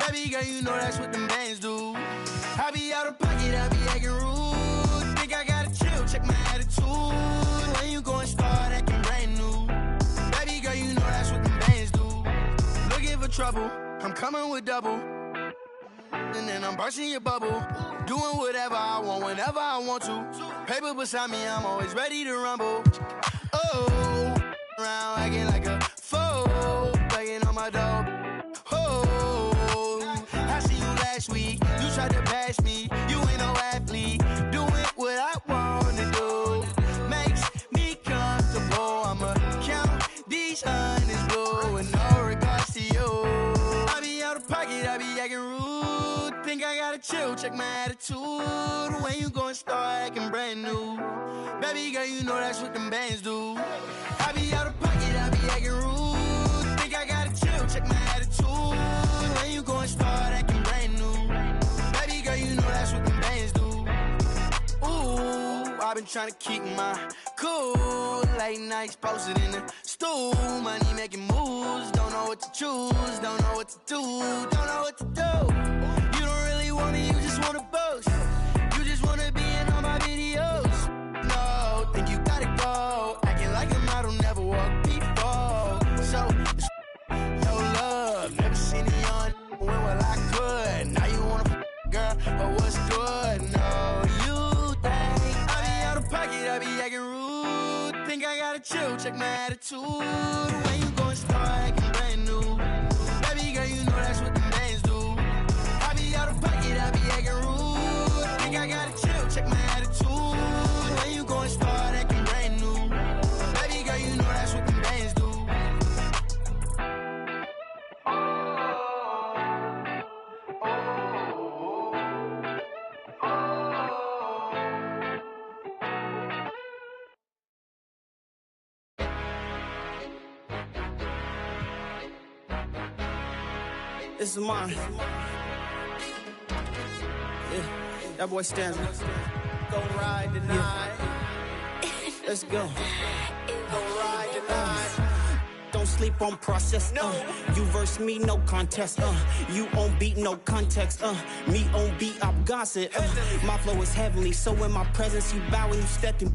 baby girl, you know that's what them bands do. I be out of pocket, I be acting rude. Think I gotta chill, check my attitude. When you gon' start acting brand new, baby girl, you know that's what them bands do. Looking for trouble, I'm coming with double. And then I'm bursting your bubble. Doing whatever I want, whenever I want to. Paper beside me, I'm always ready to rumble. Oh, around last week. You tried to bash me, you ain't no athlete. Doing what I wanna do makes me comfortable. I'ma count these hundreds, bro, with no regards to you. I be out of pocket, I be acting rude. Think I gotta chill, check my attitude. When you gon' start acting brand new? Baby girl, you know that's what them bands do. I be out of pocket, I be acting rude. Think I gotta chill, check my attitude. When you gon' start acting brand new? Baby girl, you know that's what them bands do. Ooh, I've been trying to keep my cool. Late nights posted in the stool. Money making moves, don't know what to choose. Don't know what to do, don't know what to do. You don't really want me, you just wanna boast. You just wanna be in all my videos. No, think you gotta go. Acting like a model, never walked before. So, it's no love. Never seen a young when well I could. Now you wanna girl, but what's good? No, you think I be out of pocket, I be acting rude. Think I gotta chill, check my attitude. When you gon' start acting brand new? Baby girl, you know that's what the bands do. I be out of pocket, I be acting rude. Think I gotta chill, check my attitude. When you gon' start acting brand new? Baby girl, you know that's what the bands do. This is mine. Yeah, that boy stands. Go ride tonight. Let's go. Go ride tonight. Don't sleep on process. You verse me, no contest. You on beat, no context. Me on beat, I'm gossip. My flow is heavenly, so in my presence you bow when you step in.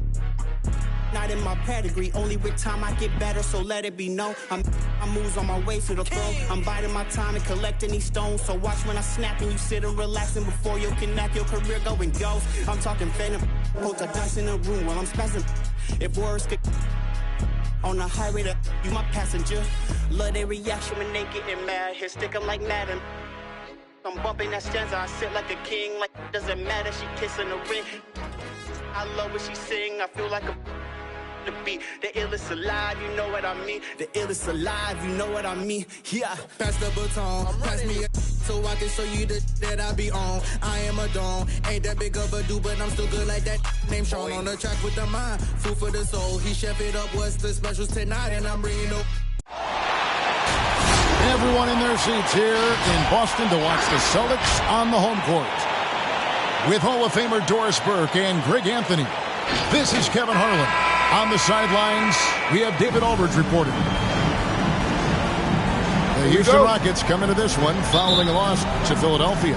Not in my pedigree, only with time I get better, so let it be known. I moves on my way to the throne. I'm biding my time and collecting these stones. So watch when I snap and you sit and relaxing before you connect your career going ghost. I'm talking phantom, hold a dice in a room while I'm spazzing. If words could on the highway, to you my passenger. Love their reaction when they getting mad. Here stick 'em like Madden. I'm bumping that stanza, I sit like a king. Like doesn't matter, she kissing the ring. I love what she sing, I feel like a the beat. The illest alive, you know what I mean. The illest alive, you know what I mean. Yeah.
Pass the baton, pass me a so I can show you the that I be on. I am a don, ain't that big of a dude, but I'm still good like that. Name Sean on the track with the mind, food for the soul. He chef it up, what's the specials tonight, and I'm bringing up.
Everyone in their seats here in Boston to watch the Celtics on the home court. With Hall of Famer Doris Burke and Greg Anthony, this is Kevin Harlan. On the sidelines, we have David Aldridge reporting. The Houston Rockets come into this one following a loss to Philadelphia.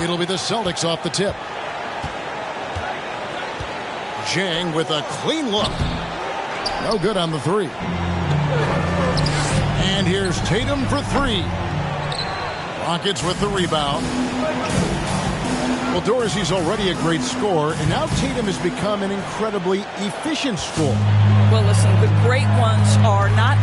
It'll be the Celtics off the tip. Jang with a clean look. No good on the three. And here's Tatum for three. Rockets with the rebound. Well, Dorsey's already a great scorer, and now Tatum has become an incredibly efficient scorer.
Well, listen, the great ones are not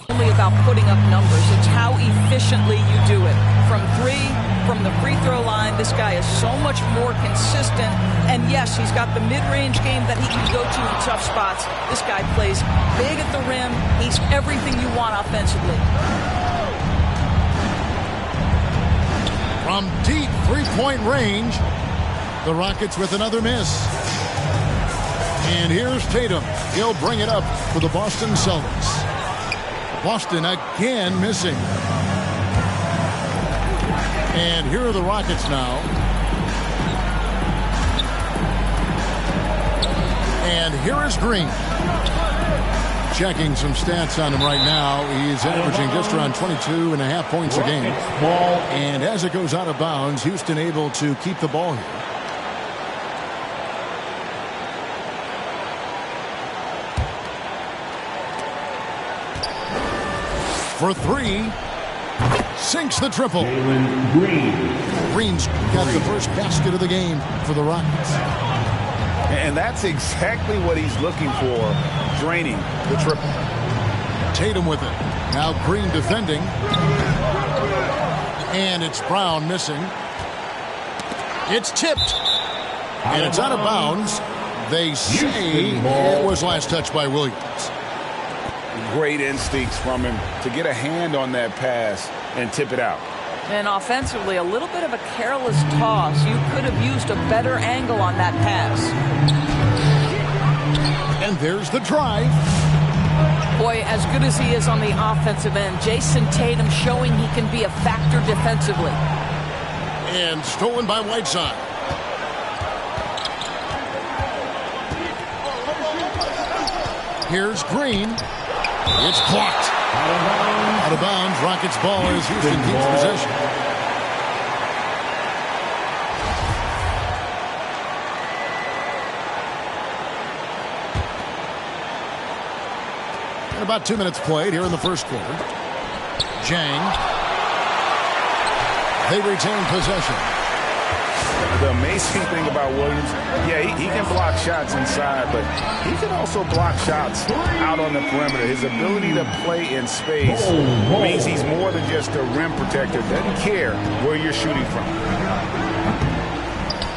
only about putting up numbers. It's how efficiently you do it. From three, from the free throw line, this guy is so much more consistent. And yes, he's got the mid-range game that he can go to in tough spots. This guy plays big at the rim. He's everything you want offensively.
From deep three-point range, the Rockets with another miss. And here's Tatum. He'll bring it up for the Boston Celtics. Boston again missing. And here are the Rockets now. And here is Green. Checking some stats on him right now. He's averaging just around 22.5 points a game. And as it goes out of bounds, Houston able to keep the ball here. For three. Sinks the triple. Green's got the first basket of the game for the Rockets.
And that's exactly what he's looking for, draining the triple.
Tatum with it. Now Green defending. And it's Brown missing. It's tipped. And it's out of bounds. They say it was last touched by Williams.
Great instincts from him to get a hand on that pass and tip it out.
And offensively, a little bit of a careless toss. You could have used a better angle on that pass.
And there's the drive.
Boy, as good as he is on the offensive end, Jason Tatum showing he can be a factor defensively.
And stolen by Whiteside. Here's Green. It's clocked. Out of bounds. Rockets ball as Houston keeps possession. And about 2 minutes played here in the first quarter. Jang. They retain possession.
The amazing thing about Williams, he can block shots inside, but he can also block shots out on the perimeter. His ability to play in space means he's more than just a rim protector. Doesn't care where you're shooting from.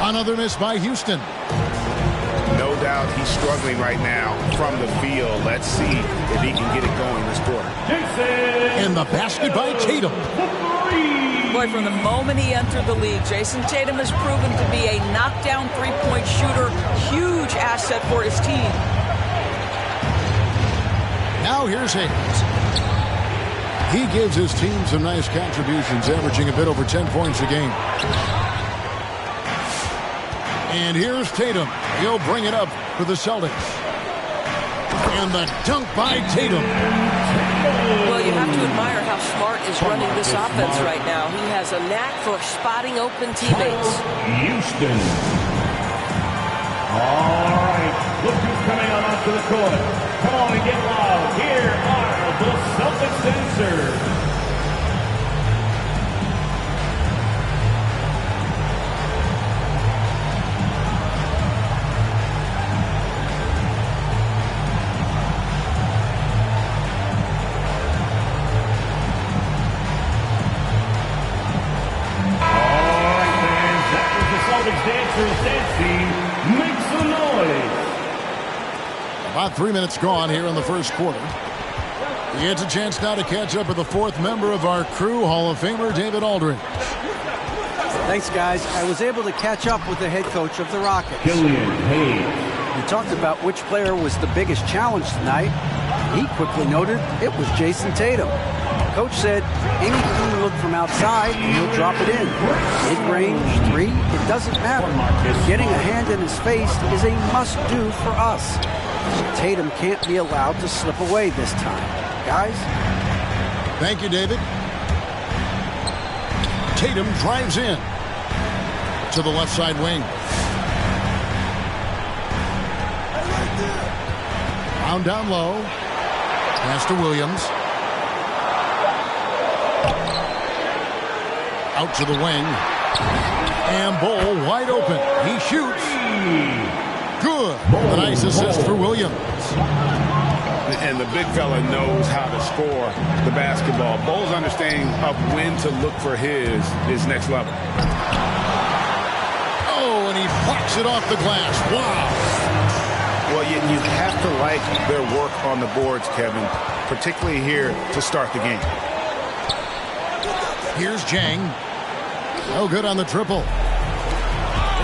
Another miss by Houston.
No doubt he's struggling right now from the field. Let's see if he can get it going this quarter.
And the basket by Tatum.
Boy, from the moment he entered the league, Jason Tatum has proven to be a knockdown three-point shooter. Huge asset for his team.
Now here's Hayes. He gives his team some nice contributions, averaging a bit over 10 points a game. And here's Tatum. He'll bring it up for the Celtics. And the dunk by Tatum.
Well, you have to admire how Smart is running this offense right now. He has a knack for spotting open teammates.
Houston. All right, look who's coming on onto the court. Come on and get loud. Here are the Celtics dancers.
About 3 minutes gone here in the first quarter. He gets a chance now to catch up with the fourth member of our crew, Hall of Famer David Aldridge.
Thanks, guys. I was able to catch up with the head coach of the Rockets.
Killian Hayes.
We talked about which player was the biggest challenge tonight. He quickly noted it was Jason Tatum. Coach said anything you look from outside, he'll drop it in. Mid-range, three, it doesn't matter. Getting a hand in his face is a must-do for us. Tatum can't be allowed to slip away this time. Guys?
Thank you, David. Tatum drives in to the left side wing. Brown down low. Pass to Williams. Out to the wing. And Bull wide open. He shoots. Good. A nice assist for Williams.
And the big fella knows how to score the basketball. Bull's understanding of when to look for his is next level.
Oh, and he blocks it off the glass. Wow.
Well, you have to like their work on the boards, Kevin, particularly here to start the game.
Here's Jang. No good on the triple.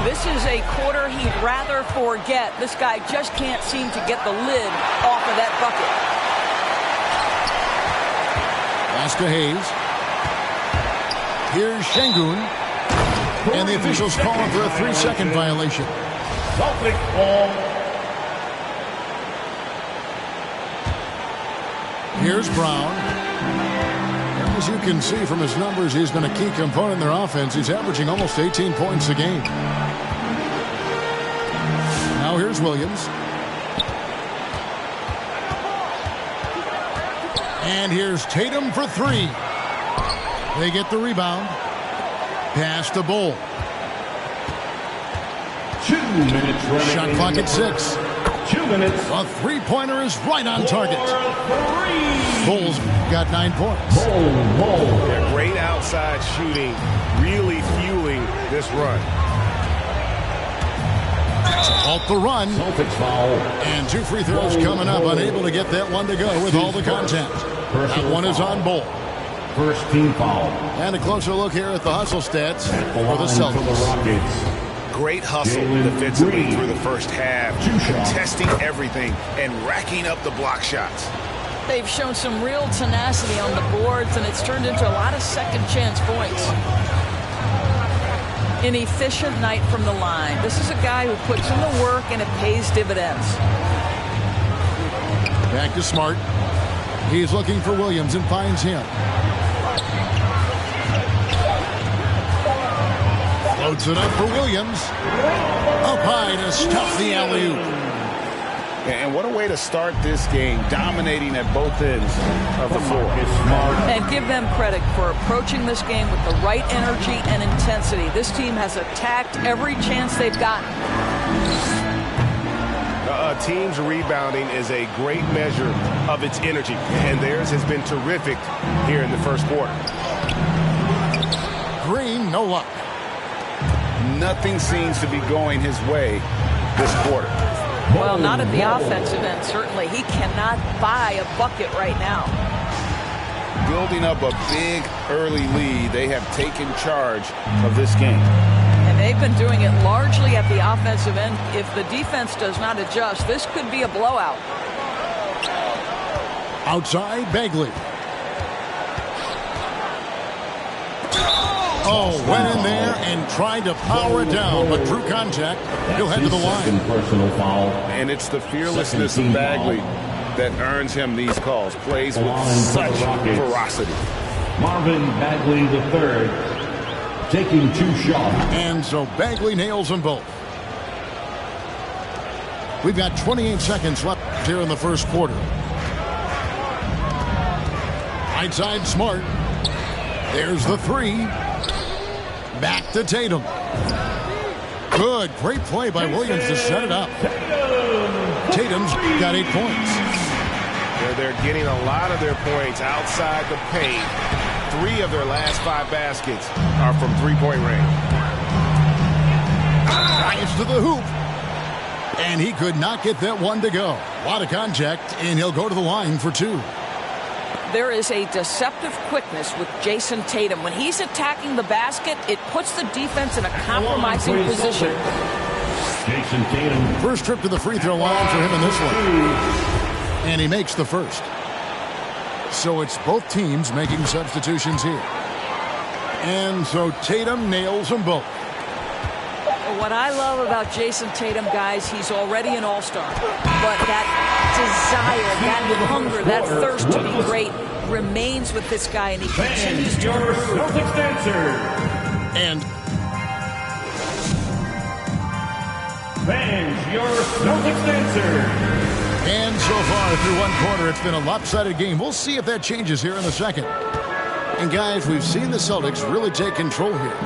This is a quarter he'd rather forget. This guy just can't seem to get the lid off of that bucket.
Pass to Hayes. Here's Şengün. And the officials calling for a 3-second violation.
Celtics ball.
Here's Brown. As you can see from his numbers, he's been a key component in their offense. He's averaging almost 18 points a game. Now here's Williams. And here's Tatum for 3. They get the rebound. Pass to Bull.
2 minutes remaining.
Shot clock at 6.
2 minutes.
A three-pointer is right on target. Bull's got 9 points.
Yeah, great outside shooting, really fueling this run.
Halt the run.
Celtics foul.
And 2 free throws coming up. Unable to get that one to go with all the contact. That one is on Bull.
First team foul.
And a closer look here at the hustle stats for the Celtics.
Great hustle defensively through the first half, contesting everything and racking up the block shots.
They've shown some real tenacity on the boards, and it's turned into a lot of second-chance points. An efficient night from the line. This is a guy who puts in the work, and it pays dividends.
Back to Smart. He's looking for Williams and finds him. Floats it up for Williams. Up high to stop the alley-oop.
And what a way to start this game, dominating at both ends of the floor.
And give them credit for approaching this game with the right energy and intensity. This team has attacked every chance they've gotten.
A team's rebounding is a great measure of its energy, and theirs has been terrific here in the first quarter.
Green, no luck.
Nothing seems to be going his way this quarter.
Well, not at the offensive end, certainly. He cannot buy a bucket right now.
Building up a big early lead, they have taken charge of this game.
And they've been doing it largely at the offensive end. If the defense does not adjust, this could be a blowout.
Outside, Bagley. Oh, went in there and tried to power it down, but drew contact. He'll head to the line.
Personal foul.
And it's the fearlessness of Bagley that earns him these calls. Plays with such ferocity.
Marvin Bagley III taking 2 shots.
And so Bagley nails them both. We've got 28 seconds left here in the first quarter. Right side, Smart. There's the 3. Back to Tatum. Good. Great play by Williams to set it up. Tatum's got 8 points.
They're getting a lot of their points outside the paint. 3 of their last 5 baskets are from three-point range.
Drives to the hoop. And he could not get that one to go. A lot of contact, and he'll go to the line for 2.
There is a deceptive quickness with Jason Tatum. When he's attacking the basket, it puts the defense in a compromising position.
Jason Tatum.
First trip to the free throw line for him in this one. And he makes the first. So it's both teams making substitutions here. And so Tatum nails them both.
What I love about Jason Tatum, guys, he's already an all-star. But that desire, that hunger, that thirst to be great remains with this guy, and he continues to
your Celtics dancer.
And
Fans, your Celtics dancer.
And so far through one quarter, it's been a lopsided game. We'll see if that changes here in the second. And guys, we've seen the Celtics really take control here.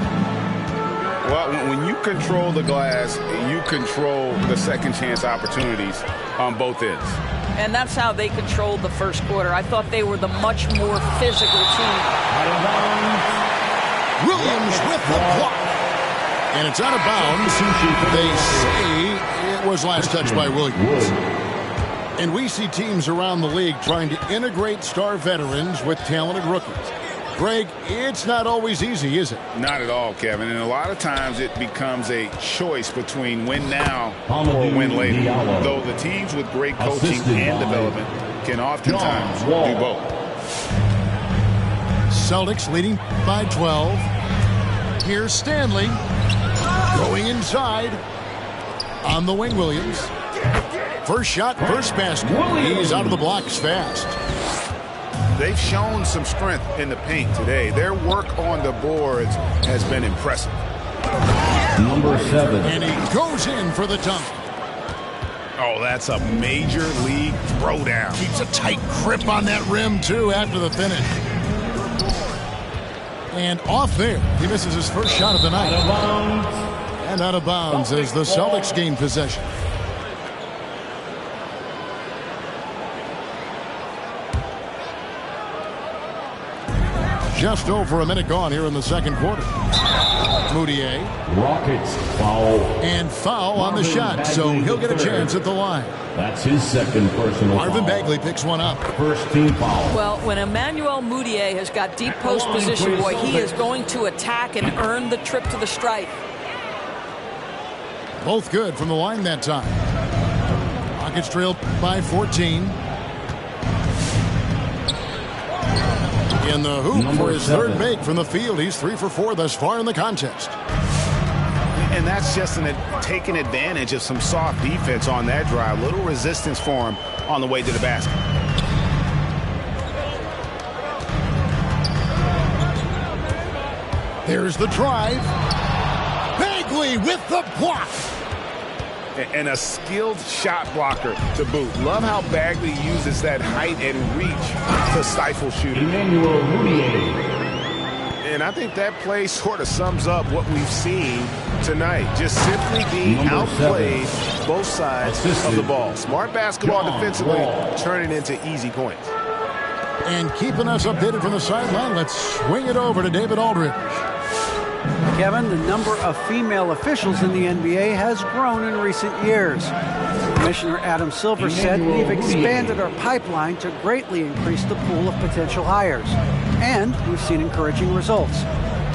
Well, when you control the glass, you control the second chance opportunities on both ends.
And that's how they controlled the first quarter. I thought they were the much more physical team.
Williams with the block. And it's out of bounds. They say it was last touched by Williams. And we see teams around the league trying to integrate star veterans with talented rookies. Greg, it's not always easy, is it?
Not at all, Kevin. And a lot of times it becomes a choice between win now or win later. Though the teams with great coaching and development can oftentimes do both.
Celtics leading by 12. Here's Stanley going inside on the wing. Williams. First shot, first basket. He's out of the blocks fast.
They've shown some strength in the paint today. Their work on the boards has been impressive.
Number 7.
And he goes in for the dunk.
Oh, that's a major league throwdown.
Keeps a tight grip on that rim, too, after the finish. And off there, he misses his first shot of the night. And out of bounds as the Celtics gain possession. Just over a minute gone here in the second quarter. Moutier.
Rockets foul.
And foul on the shot, so he'll get a chance at the line.
That's his second personal
Marvin
foul.
Bagley picks one up.
First team foul.
Well, when Emmanuel Moutier has got deep post position, boy, he is going to attack and earn the trip to the stripe.
Both good from the line that time. Rockets trailed by 14. In the hoop for his third make from the field. He's 3 for 4 thus far in the contest.
And that's just taking advantage of some soft defense on that drive. Little resistance for him on the way to the basket.
There's the drive. Bagley with the block.
And a skilled shot blocker to boot. Love how Bagley uses that height and reach to stifle shooting.
Emmanuel Moutier.
And I think that play sort of sums up what we've seen tonight. Just simply being outplayed both sides of the ball. Smart basketball defensively, turning into easy points.
And keeping us updated from the sideline, let's swing it over to David Aldridge.
Kevin, the number of female officials in the NBA has grown in recent years. Commissioner Adam Silver said we've expanded our pipeline to greatly increase the pool of potential hires. And we've seen encouraging results.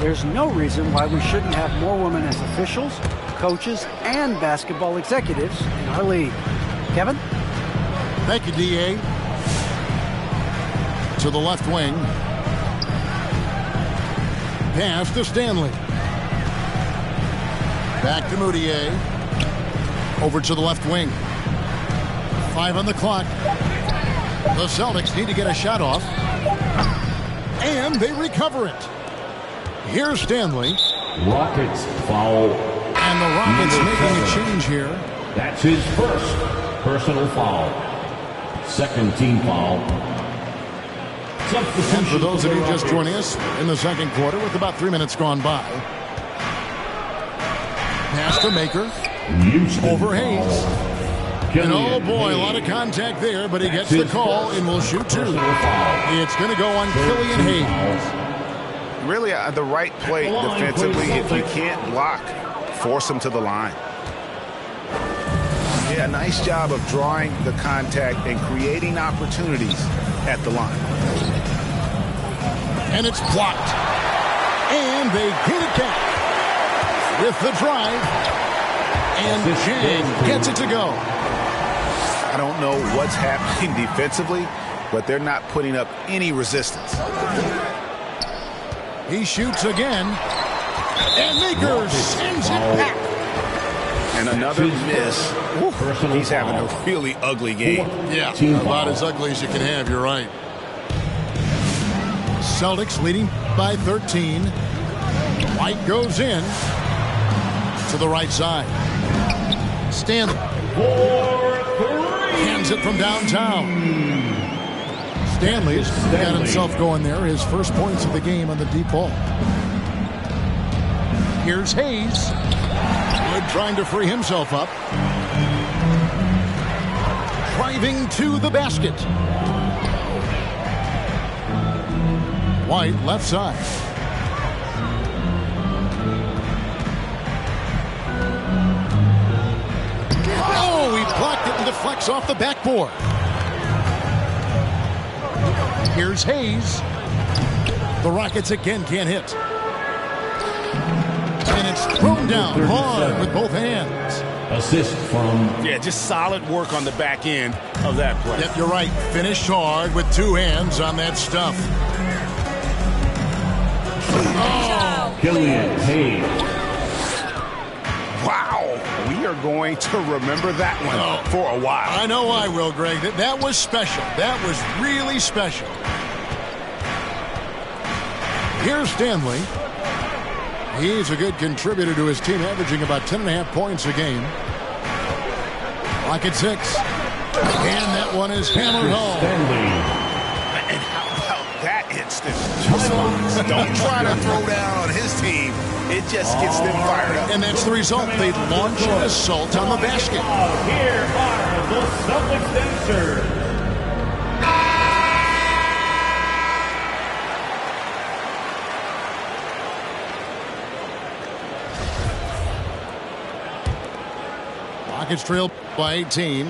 There's no reason why we shouldn't have more women as officials, coaches, and basketball executives in our league. Kevin?
Thank you, D.A. To the left wing. Pass to Stanley. Back to Moutier. Over to the left wing. 5 on the clock. The Celtics need to get a shot off. And they recover it. Here's Stanley.
Rockets foul.
And the Rockets making a change here.
That's his first personal foul. Second team foul.
And for those of you just joining us in the second quarter with about 3 minutes gone by. Pass to Maker. Over Hayes. And oh boy, a lot of contact there, but he gets the call and will shoot 2. It's going to go on Killian Hayes.
Really the right play defensively. If you can't block, force him to the line. Yeah, nice job of drawing the contact and creating opportunities at the line.
And it's blocked. And they get it back with the drive. And Chang gets it to go.
I don't know what's happening defensively, but they're not putting up any resistance.
He shoots again. And Maker sends it back.
And another miss. He's having a really ugly game.
Yeah, about as ugly as you can have, you're right. Celtics leading by 13. White goes in to the right side. Stanley hands it from downtown. Stanley's got himself going there. His first points of the game on the deep ball. Here's Hayes. Good trying to free himself up. Driving to the basket. White left side. Oh, he blocked it and deflects off the backboard. Here's Hayes. The Rockets again can't hit. And it's thrown down hard with both hands.
Assist from...
Yeah, just solid work on the back end of that play.
Yep, you're right. Finished hard with 2 hands on that stuff.
Killian Hayes.
Wow. We are going to remember that one for a while.
I know I will, Greg. That was special. That was really special. Here's Stanley. He's a good contributor to his team, averaging about 10.5 points a game. Rocket 6. And that one is hammered home.
And how about that instant response? Don't try to throw down on his team. It just gets them fired up.
And that's the result. They launch an assault on the basket.
Here are the Celtics dancers.
Rockets trail by 18.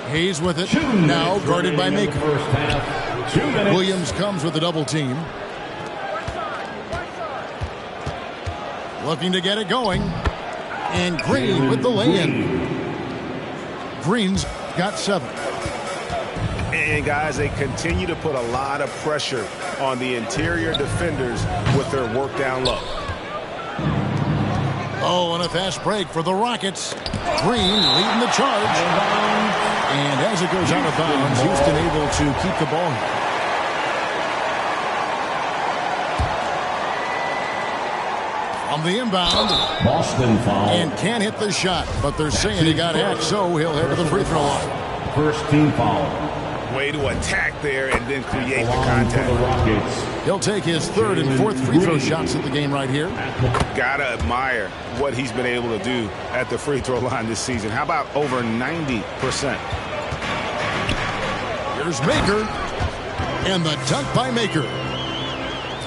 Hayes with it. Now guarded by Maker. Williams comes with a double team. Looking to get it going. And Green with the lay-in. Green's got 7.
And guys, they continue to put a lot of pressure on the interior defenders with their work down low.
Oh, and a fast break for the Rockets. Green leading the charge. And as it goes out of bounds, Houston able to keep the ball. From the inbound.
Boston foul.
And can't hit the shot, but they're saying he got hacked, so he'll head to the free throw line.
First team foul.
Way to attack there and then create the contact.
He'll take his 3rd and 4th free throw shots of the game right here.
Gotta admire what he's been able to do at the free throw line this season. How about over 90%?
Here's Maker. And the dunk by Maker.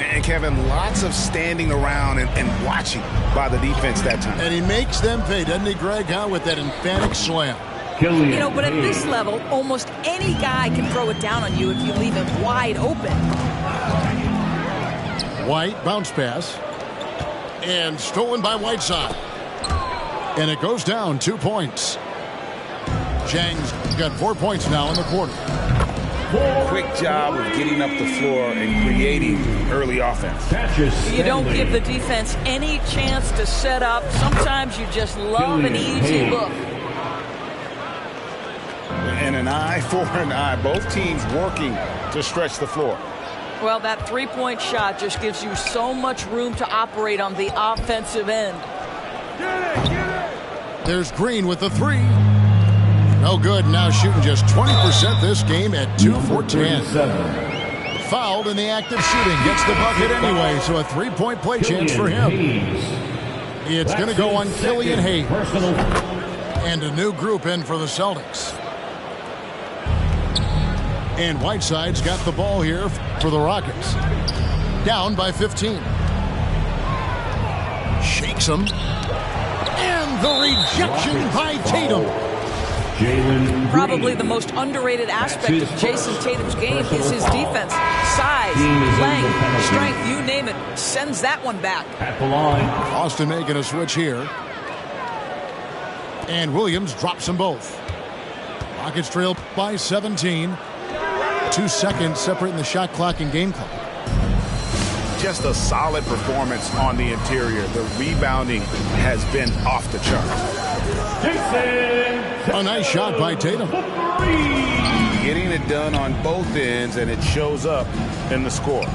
And Kevin, lots of standing around and watching by the defense that time.
And he makes them pay, doesn't he, Greg, with that emphatic slam.
You know, but at this level, almost any guy can throw it down on you if you leave him wide open.
White, bounce pass. And stolen by Whiteside. And it goes down 2 points. Chang's got 4 points now in the quarter.
Quick job of getting up the floor and creating early offense.
You don't give the defense any chance to set up. Sometimes you just love an easy look.
And an eye for an eye. Both teams working to stretch the floor.
Well, that three-point shot just gives you so much room to operate on the offensive end.
There's Green with the 3. No good. Now shooting just 20% this game at 2 for 10. Fouled in the act of shooting. Gets the bucket anyway, so a 3-point play chance for him. It's going to go on Killian Hayes. And a new group in for the Celtics. And Whiteside's got the ball here for the Rockets. Down by 15. Shakes him. And the rejection by Tatum.
Probably the most underrated aspect of Jason Tatum's game is his defense. Size, length, strength, you name it. Sends that one back.
Austin making a switch here. And Williams drops them both. Rockets trail by 17. 2 seconds separating the shot clock and game clock.
Just a solid performance on the interior. The rebounding has been off the charts.
A nice shot by Tatum.
Getting it done on both ends, and it shows up in the score.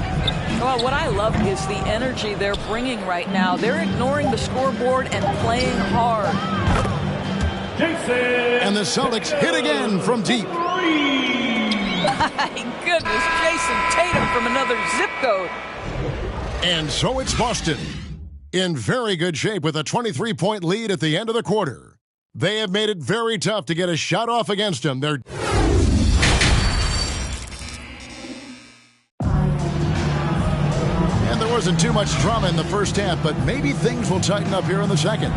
Well, what I love is the energy they're bringing right now. They're ignoring the scoreboard and playing hard.
And the Celtics hit again from deep.
My goodness, Jason Tatum from another zip code.
And so it's Boston in very good shape with a 23-point lead at the end of the quarter. They have made it very tough to get a shot off against them. And there wasn't too much drama in the first half, but maybe things will tighten up here in the second.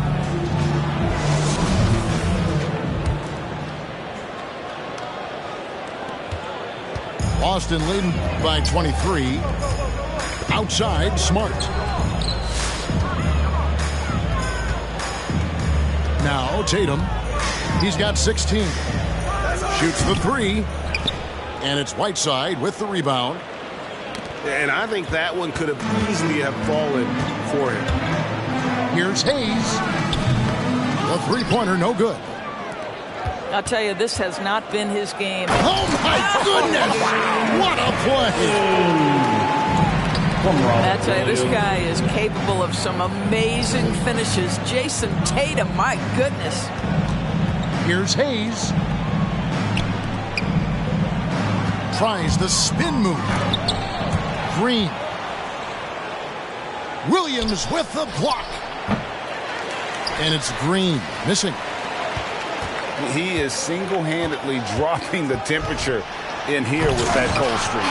Boston leading by 23. Outside, Smart. Now Tatum. He's got 16. Shoots the 3. And it's Whiteside with the rebound.
And I think that one could have easily have fallen for him.
Here's Hayes. The three-pointer, no good.
I'll tell you, this has not been his game.
Oh, my goodness! What a play!
I tell you, this guy is capable of some amazing finishes. Jason Tatum, my goodness.
Here's Hayes. Tries the spin move. Green. Williams with the block. And it's Green missing.
He is single-handedly dropping the temperature in here with that cold streak.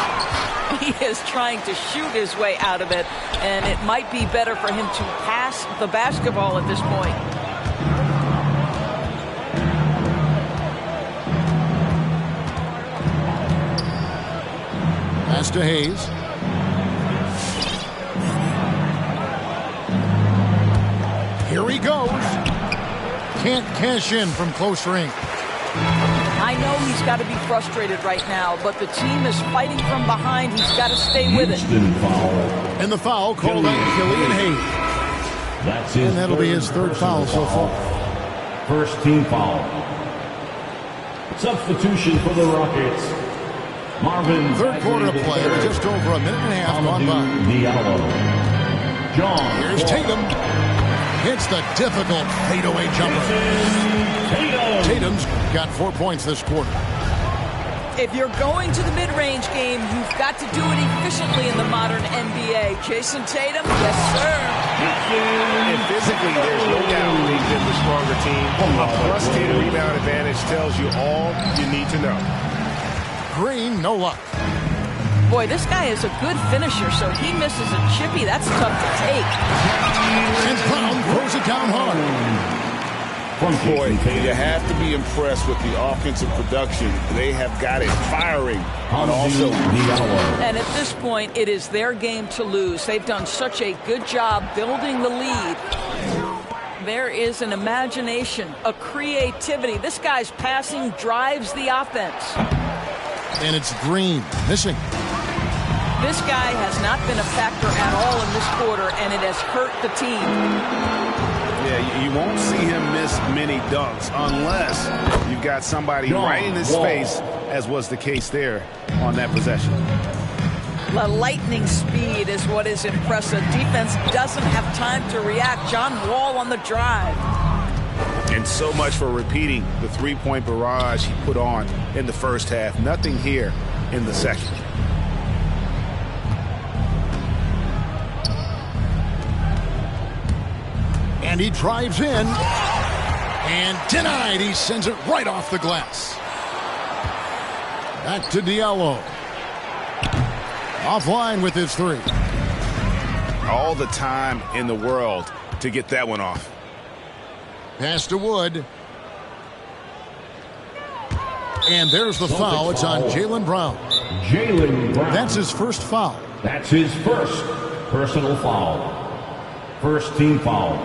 He is trying to shoot his way out of it, and it might be better for him to pass the basketball at this point.
Pass to Hayes. Here he goes. Can't cash in from close range.
I know he's got to be frustrated right now, but the team is fighting from behind. He's got to stay with it.
And the foul called on Killian Hayes. And that'll be his third foul so far.
First team foul. Substitution for the Rockets. Marvin.
Third quarter of play with just over a minute and a half gone by.
John.
Here's Tatum. Hits the difficult fadeaway jumper. Tatum's got 4 points this quarter.
If you're going to the mid-range game, you've got to do it efficiently in the modern NBA. Jason Tatum, yes, sir.
And physically, there's no doubt they've been the stronger team. A plus 10 rebound advantage tells you all you need to know.
Green, no luck.
Boy, this guy is a good finisher, so he misses a chippy. That's tough to take.
And Brown throws it down hard.
Boy, you have to be impressed with the offensive production. They have got it firing on all cylinders.
And at this point, it is their game to lose. They've done such a good job building the lead. There is an imagination, a creativity. This guy's passing drives the offense.
And it's Green, missing.
This guy has not been a factor at all in this quarter, and it has hurt the team.
Yeah, you won't see him miss many dunks unless you've got somebody right in his face, as was the case there on that possession.
The lightning speed is what is impressive. Defense doesn't have time to react. John Wall on the drive.
And so much for repeating the three-point barrage he put on in the first half. Nothing here in the second.
And he drives in. And denied. He sends it right off the glass. Back to Diallo. Offline with his three.
All the time in the world to get that one off.
Pass to Wood. And there's the foul. It's on Jaylen Brown.
Jaylen Brown.
That's his first foul.
That's his first personal foul. First team foul.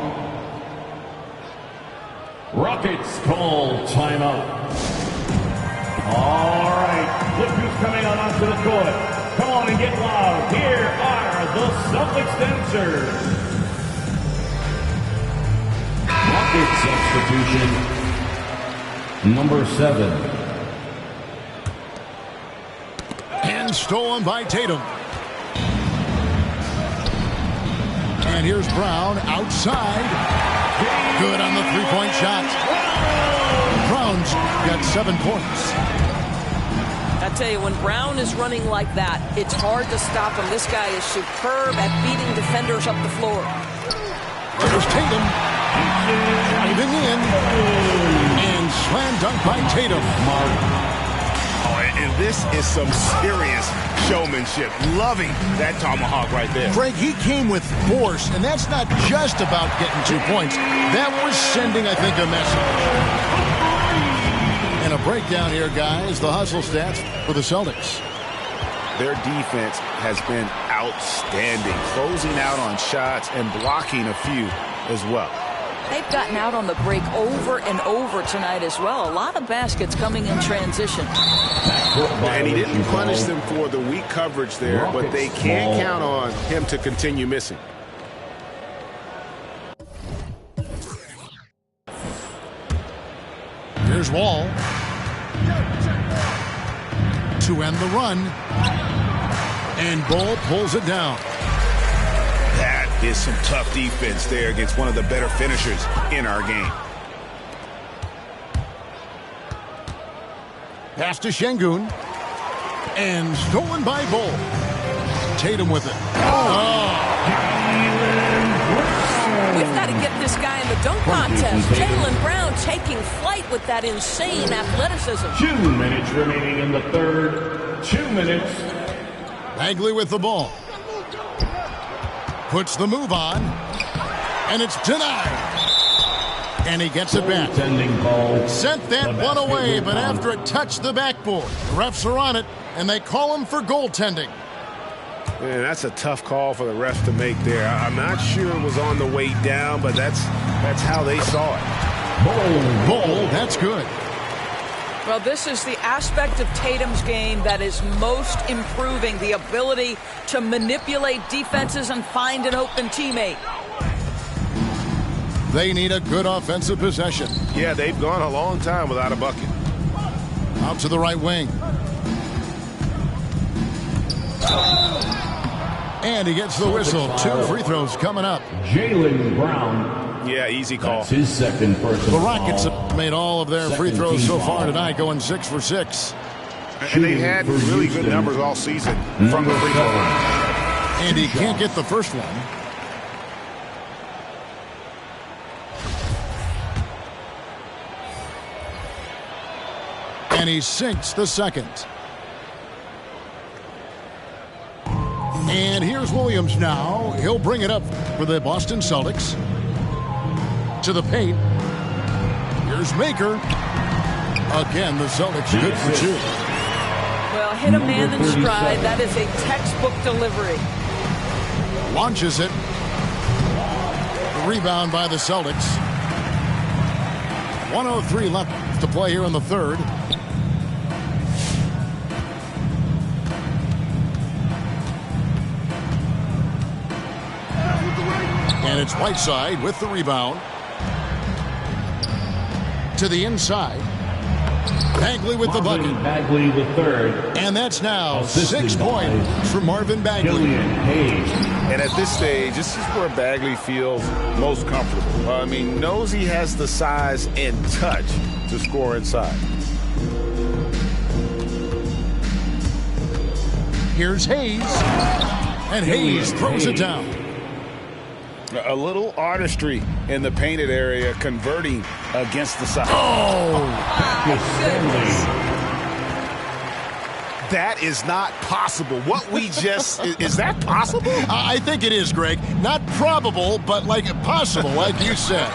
Rockets call timeout. All right. Look who's coming on onto the court. Come on and get loud. Here are the Celtics dancers. Rockets substitution. Number 7.
And stolen by Tatum. And here's Brown outside. Good on the three-point shot. Brown's got 7 points.
I tell you, when Brown is running like that, it's hard to stop him. This guy is superb at beating defenders up the floor.
There's Tatum. Driving in. And slam dunk by Tatum.
Oh, and this is some serious showmanship. Loving that tomahawk right there.
Greg, he came with force, and that's not just about getting 2 points. That was sending, I think, a message. And a breakdown here, guys. The hustle stats for the Celtics.
Their defense has been outstanding, closing out on shots and blocking a few as well.
They've gotten out on the break over and over tonight as well. A lot of baskets coming in transition.
And he didn't punish them for the weak coverage there, but they can't count on him to continue missing.
Here's Wall. To end the run. And Bull pulls it down.
That is some tough defense there against one of the better finishers in our game.
Pass to Şengün. And stolen by Bull. Tatum with it.
We've got to get this guy in the dunk contest. Jaylen Brown taking flight with that insane athleticism.
2 minutes remaining in the third. 2 minutes.
Bagley with the ball. Puts the move on. And it's denied. And he gets it back. Sent that one away, but after it touched the backboard, the refs are on it, and they call him for goaltending.
Man, that's a tough call for the refs to make there. I'm not sure it was on the way down, but that's how they saw it.
Bull, that's good.
Well, this is the aspect of Tatum's game that is most improving, the ability to manipulate defenses and find an open teammate.
They need a good offensive possession.
Yeah, they've gone a long time without a bucket.
Out to the right wing. And he gets the whistle. 2 free throws coming up.
Jaylen Brown.
Yeah, easy call.
That's his second personal
The Rockets have made all of their free throws so far tonight, going 6 for 6.
And they've had really good numbers all season from the free throw line.
And he can't get the first one. And he sinks the second. And here's Williams now. He'll bring it up for the Boston Celtics. To the paint. Here's Maker. Again, the Celtics good for 2.
Well, hit a man in stride. That is a textbook delivery.
Launches it. The rebound by the Celtics. 1:03 left to play here in the third. And it's Whiteside with the rebound. To the inside. Bagley with the bucket.
Bagley the third.
And that's now 6 points for Marvin Bagley.
And at this stage, this is where Bagley feels most comfortable. I mean, knows he has the size and touch to score inside.
Here's Hayes. And Hayes throws it down.
A little artistry in the painted area, converting against the side. That is not possible. What we just, is that possible?
I think it is, Greg. Not probable, but like possible, like you said.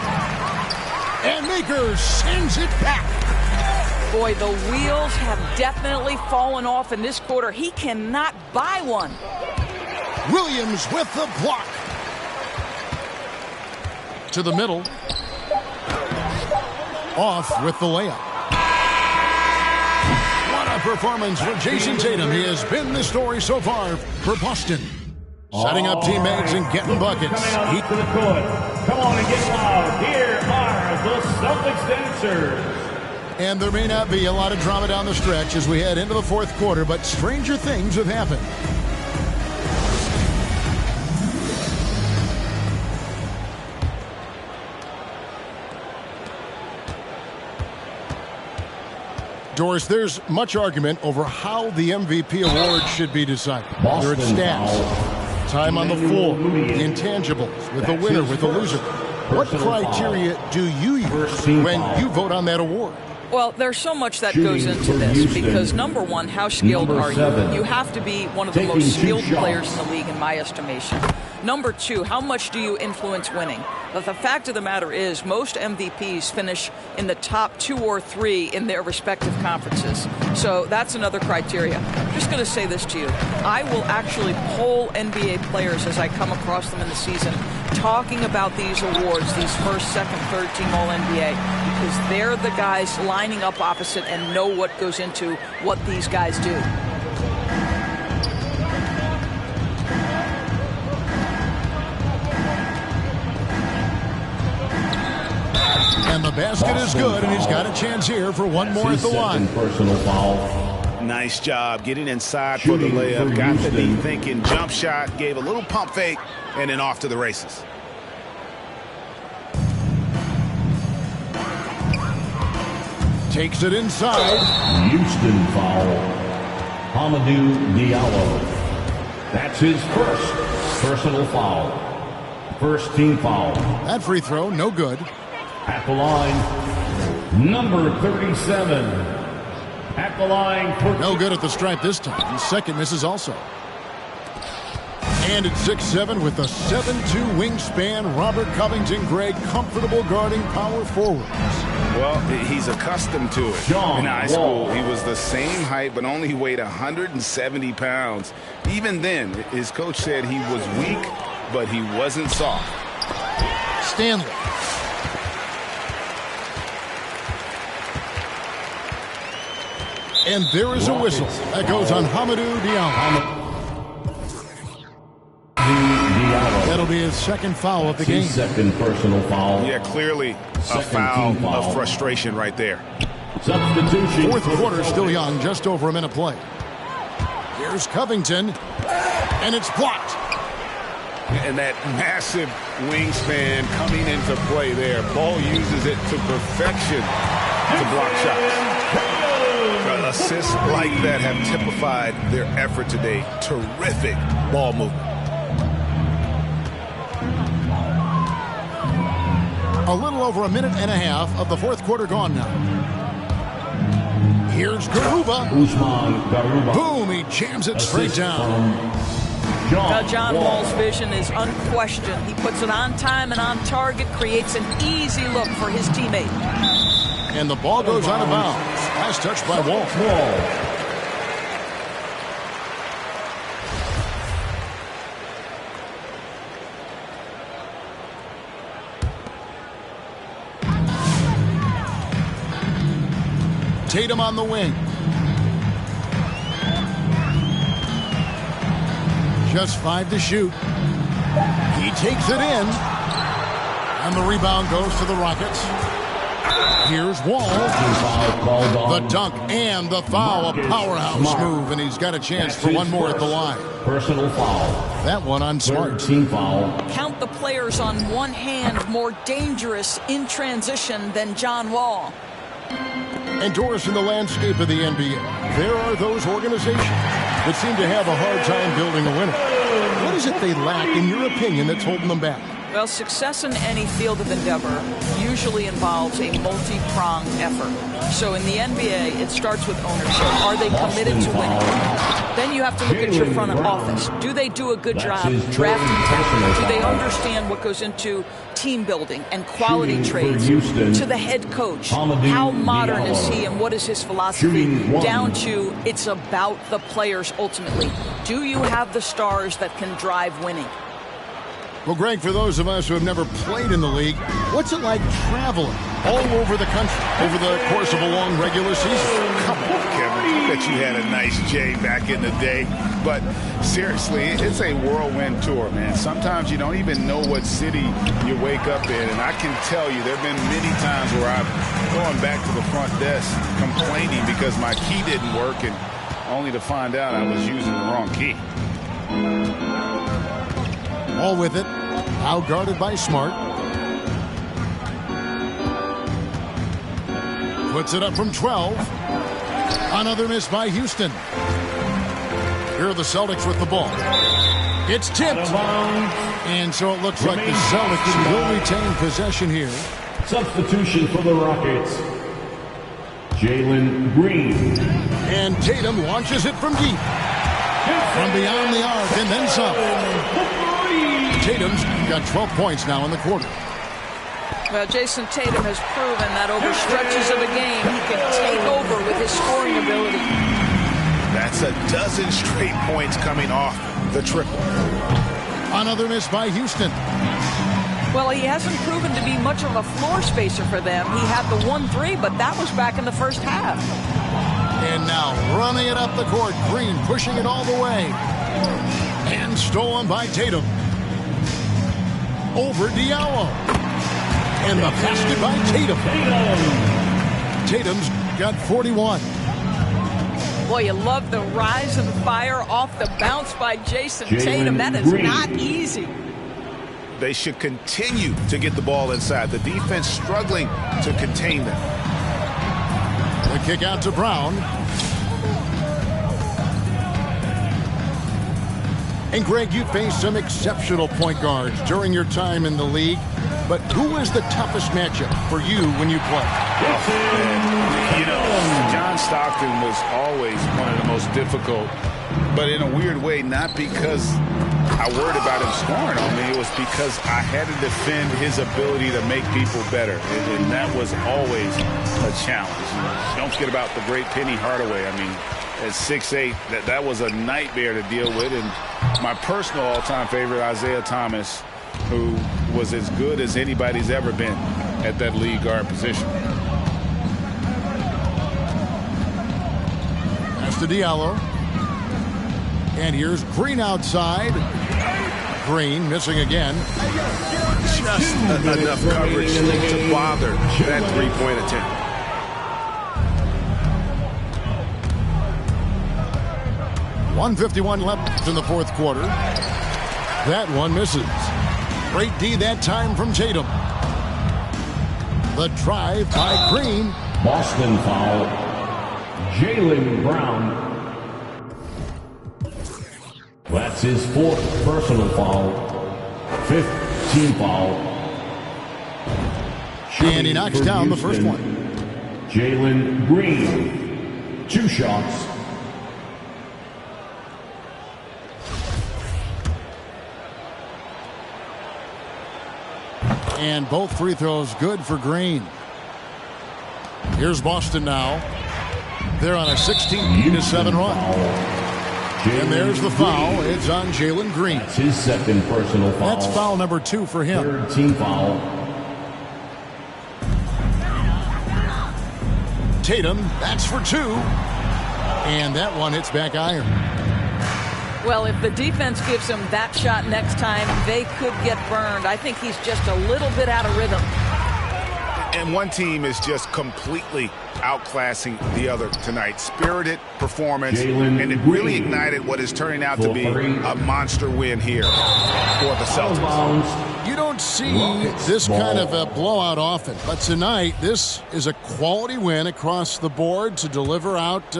And Maker sends it back.
Boy, the wheels have definitely fallen off in this quarter. He cannot buy one.
Williams with the block. To the middle. Off with the layup. What a performance for Jason Tatum. He has been the story so far for Boston. Setting up teammates and getting buckets.
Coming out to the court. Come on and get loud. Here are the Celtics dancers.
And there may not be a lot of drama down the stretch as we head into the fourth quarter, but stranger things have happened. Doris, there's much argument over how the MVP award should be decided. Whether it's stats, time on the floor, the intangibles, with the winner, with the loser. What criteria do you use when you vote on that award?
Well, there's so much that goes into this because, number one, how skilled are you? You have to be one of the most skilled players in the league, in my estimation. Number two, how much do you influence winning? But the fact of the matter is most MVPs finish in the top 2 or 3 in their respective conferences. So that's another criteria. I'm just going to say this to you. I will actually poll NBA players as I come across them in the season talking about these awards, these first, second, third team All-NBA, because they're the guys lining up opposite and know what goes into what these guys do.
And the basket is good, and he's got a chance here for one more at the line.
Personal foul. Nice job getting inside for the layup. Got the D thinking jump shot, gave a little pump fake, and then off to the races.
Takes it inside.
Houston foul. Hamidou Diallo. That's his first personal foul. First team foul.
That free throw, no good.
At the line, number 37. At the line.
No good at the stripe this time. His second misses also. And at 6'7" with a 7'2" wingspan, Robert Covington, Greg, comfortable guarding power forwards.
Well, he's accustomed to it. In high school, he was the same height, but only weighed 170 pounds. Even then, his coach said he was weak, but he wasn't soft.
Stanley. And there is a whistle. That goes on Hamidou Diallo. That'll be his second foul of the game.
Second personal foul.
Yeah, clearly a foul of frustration right there.
Substitution.
Fourth quarter still young, just over a minute play. Here's Covington, and it's blocked.
And that massive wingspan coming into play there. Ball uses it to perfection to block shots. Assists like that have typified their effort today. Terrific ball movement.
A little over a minute and a half of the fourth quarter gone now. Here's Garuba.
Usman Garuba.
Boom, he jams it straight down.
Now John Wall's vision is unquestioned. He puts it on time and on target, creates an easy look for his teammate.
And the ball goes out of bounds. Last touch by Wall. Tatum on the wing. Just 5 to shoot. He takes it in. And the rebound goes to the Rockets. Here's Wall. The dunk and the foul. A powerhouse move, and he's got a chance for one more at the line.
Personal foul.
That one on Smart.
Team foul.
Count the players on one hand more dangerous in transition than John Wall.
And Doris, in the landscape of the NBA, there are those organizations that seem to have a hard time building a winner. What is it they lack, in your opinion, that's holding them back?
Well, success in any field of endeavor usually involves a multi-pronged effort. So in the NBA, it starts with ownership. Are they committed to winning? Then you have to look at your front office. Do they do a good job drafting talent? Do they understand what goes into team building and quality trades? To the head coach, how modern is he and what is his philosophy? Down to it's about the players ultimately. Do you have the stars that can drive winning?
Well, Greg, for those of us who have never played in the league, what's it like traveling all over the country over the course of a long regular season?
Come on, Kevin. I bet you had a nice J back in the day. But seriously, it's a whirlwind tour, man. Sometimes you don't even know what city you wake up in. And I can tell you there have been many times where I've gone back to the front desk complaining because my key didn't work, and only to find out I was using the wrong key.
All with it. Now guarded by Smart. Puts it up from 12. Another miss by Houston. Here are the Celtics with the ball. It's tipped. And so it looks like the Celtics will retain possession here.
Substitution for the Rockets. Jalen Green.
And Tatum launches it from deep. From beyond the arc and then some. Tatum's got 12 points now in the quarter.
Well, Jason Tatum has proven that over stretches of a game, he can take over with his scoring ability.
That's a dozen straight points coming off the triple.
Another miss by Houston.
Well, he hasn't proven to be much of a floor spacer for them. He had the 1-3, but that was back in the first half.
And now running it up the court. Green pushing it all the way. And stolen by Tatum. Over Diallo. And the basket by Tatum. Tatum's got 41.
Boy, you love the rise and fire off the bounce by Jason Tatum. That is not easy.
They should continue to get the ball inside. The defense struggling to contain them.
The kick out to Brown. And Greg, you faced some exceptional point guards during your time in the league. But who is the toughest matchup for you when you play?
You know, John Stockton was always one of the most difficult, but in a weird way, not because I worried about him scoring on me. It was because I had to defend his ability to make people better, and that was always a challenge. Don't forget about the great Penny Hardaway. I mean, at 6'8", that was a nightmare to deal with. And my personal all-time favorite, Isaiah Thomas, who was as good as anybody's ever been at that lead guard position.
That's to Diallo. And here's Green outside. Green missing again.
Just enough coverage to bother that three-point attempt.
.151 left in the fourth quarter. That one misses. Great D that time from Tatum. The drive by Green.
Boston foul. Jaylen Brown. That's his fourth personal foul. Fifth team foul.
And he knocks down the first one.
Jalen Green. 2 shots.
And both free throws good for Green. Here's Boston now. They're on a 16-7 run. And there's the foul. It's on Jalen Green.
That's his second personal foul.
That's foul number 2 for him.
Third team foul.
Tatum, that's for 2. And that one hits back iron.
Well, if the defense gives him that shot next time, they could get burned. I think he's just a little bit out of rhythm.
And one team is just completely outclassing the other tonight. Spirited performance, and it really ignited what is turning out to be a monster win here for the Celtics.
You don't see this kind of a blowout often, but tonight this is a quality win across the board to deliver out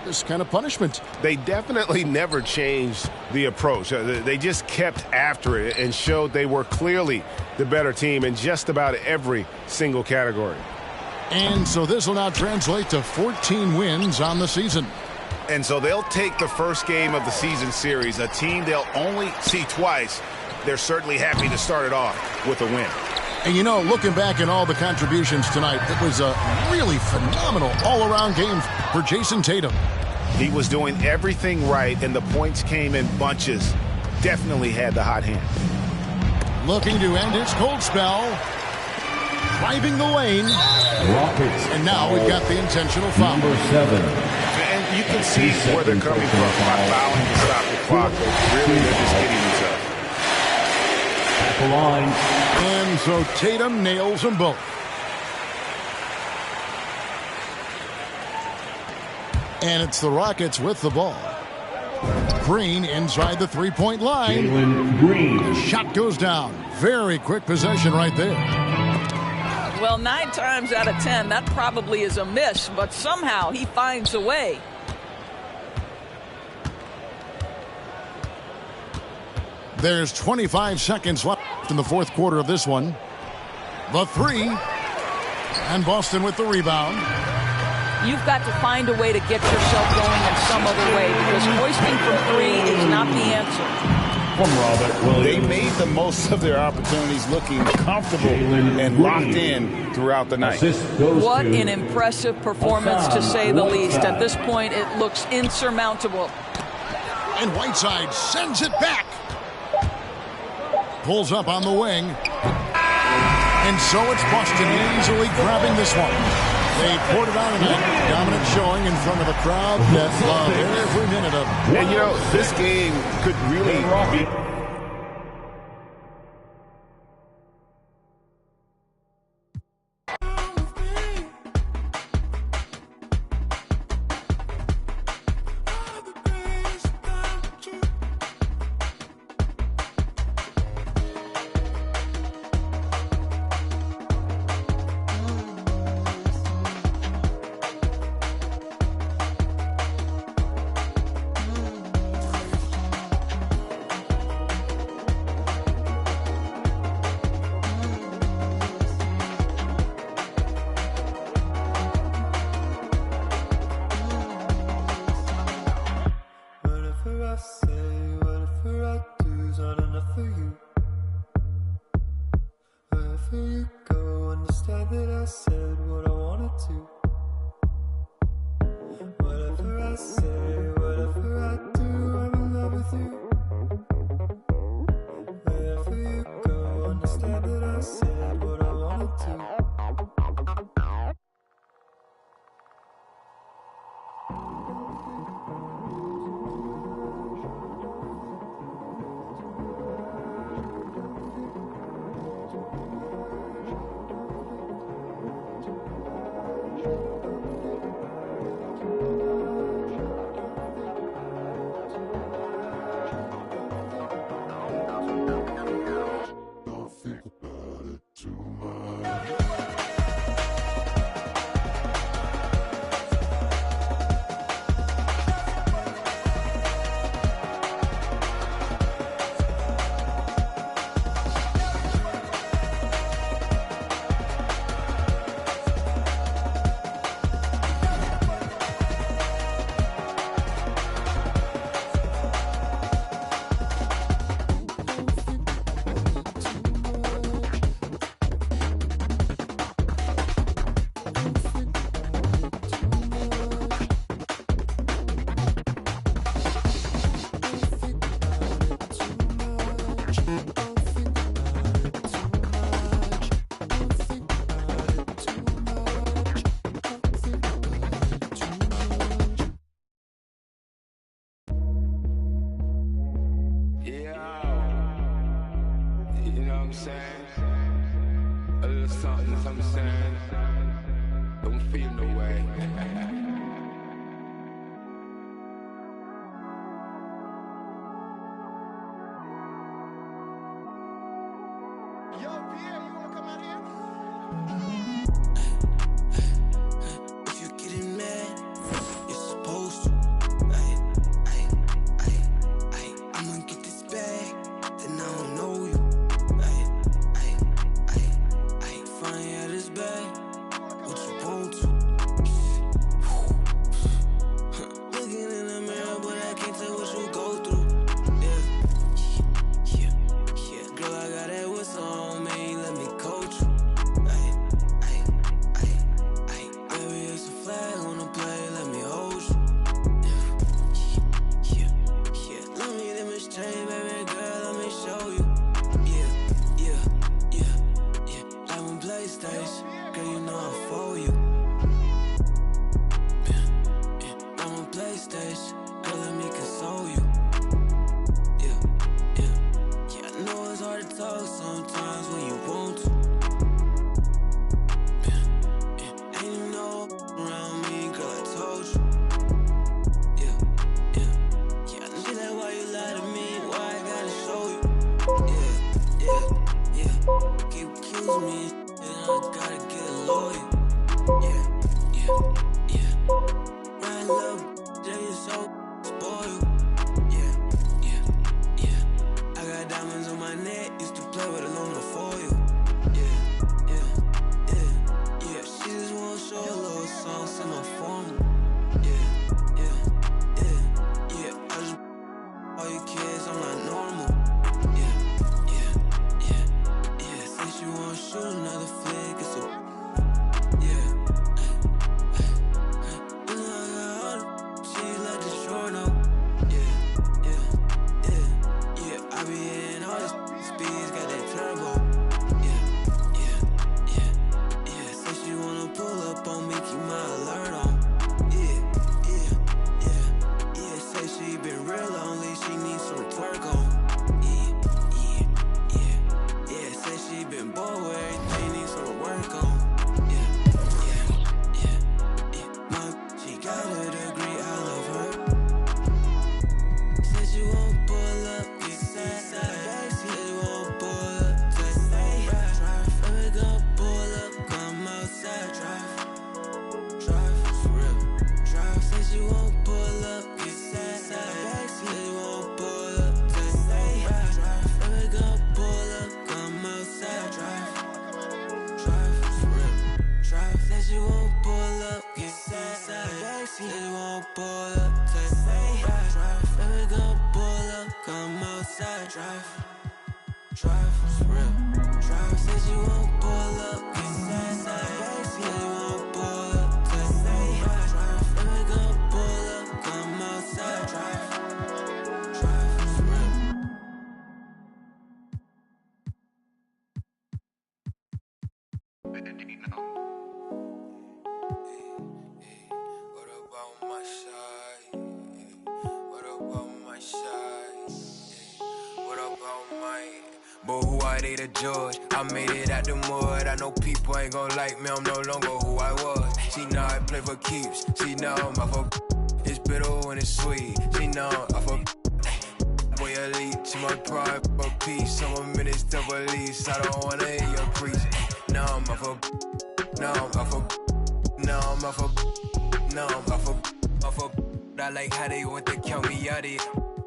this kind of punishment.
They definitely never changed the approach. They just kept after it and showed they were clearly the better team in just about every single category.
And so this will now translate to 14 wins on the season.
And so they'll take the first game of the season series, a team they'll only see twice. They're certainly happy to start it off with a win.
And you know, looking back at all the contributions tonight, it was a really phenomenal all-around game for Jason Tatum.
He was doing everything right, and the points came in bunches. Definitely had the hot hand.
Looking to end his cold spell. Driving the lane.
Rockets.
And now we've got the intentional foul.
Number 7.
And you can see where they're coming from. Not fouling to stop the clock. Really, they're just hitting themselves.
At the line.
And so Tatum nails them both. And it's the Rockets with the ball. Green inside the three-point line.
Jalen Green.
The shot goes down. Very quick possession right there.
Well, 9 times out of 10, that probably is a miss, but somehow he finds a way.
There's 25 seconds left in the fourth quarter of this one. The 3. And Boston with the rebound.
You've got to find a way to get yourself going in some other way, because hoisting from 3 is not the answer.
from Robert Williams.
They made the most of their opportunities, looking comfortable and locked in throughout the night.
What an impressive performance, to say the least. At this point, it looks insurmountable.
And Whiteside sends it back. Pulls up on the wing. And so it's Boston easily grabbing this one. They poured it on tonight. Dominant showing in front of a crowd that loved every minute of it.
And, you know, this game could really be...
All you kids, I'm not normal. been real lonely, she needs some twerk on. Yeah, said she been bored with everything, needs some work on. She got a degree, I love her. Said she won't pull up, get sad. Said she won't pull up to stay. Drive, and we gon' pull up, come outside. Drive, for real. Drive, said she won't pull up, get sad. Said she won't pull up to stay. Drive, and we gon' pull up, come outside. Drive, for real. Drive, said she won't pull up, get sad. Said she won't pull up to stay. Drive, and we gon' pull up, come outside. Drive, for real. Drive, said she won't pull up, get sad. Said she won't pull up to stay. Drive, and we gon' pull up, come outside. Drive, for real. What about my shy? What about my shy? What about my... But who I they to judge? I made it out the mud. I know people ain't gon' like me, I'm no longer who I was. She know I play for keeps. She know I'm off of... It's bitter when it's sweet. She know I'm off of... Boy, elite to my pride, for peace. Some minutes to release. I don't wanna hear your preach. Now I'm off of... Now I'm off of... Now I'm off of... Now I'm off of... I like how they want to count me out it.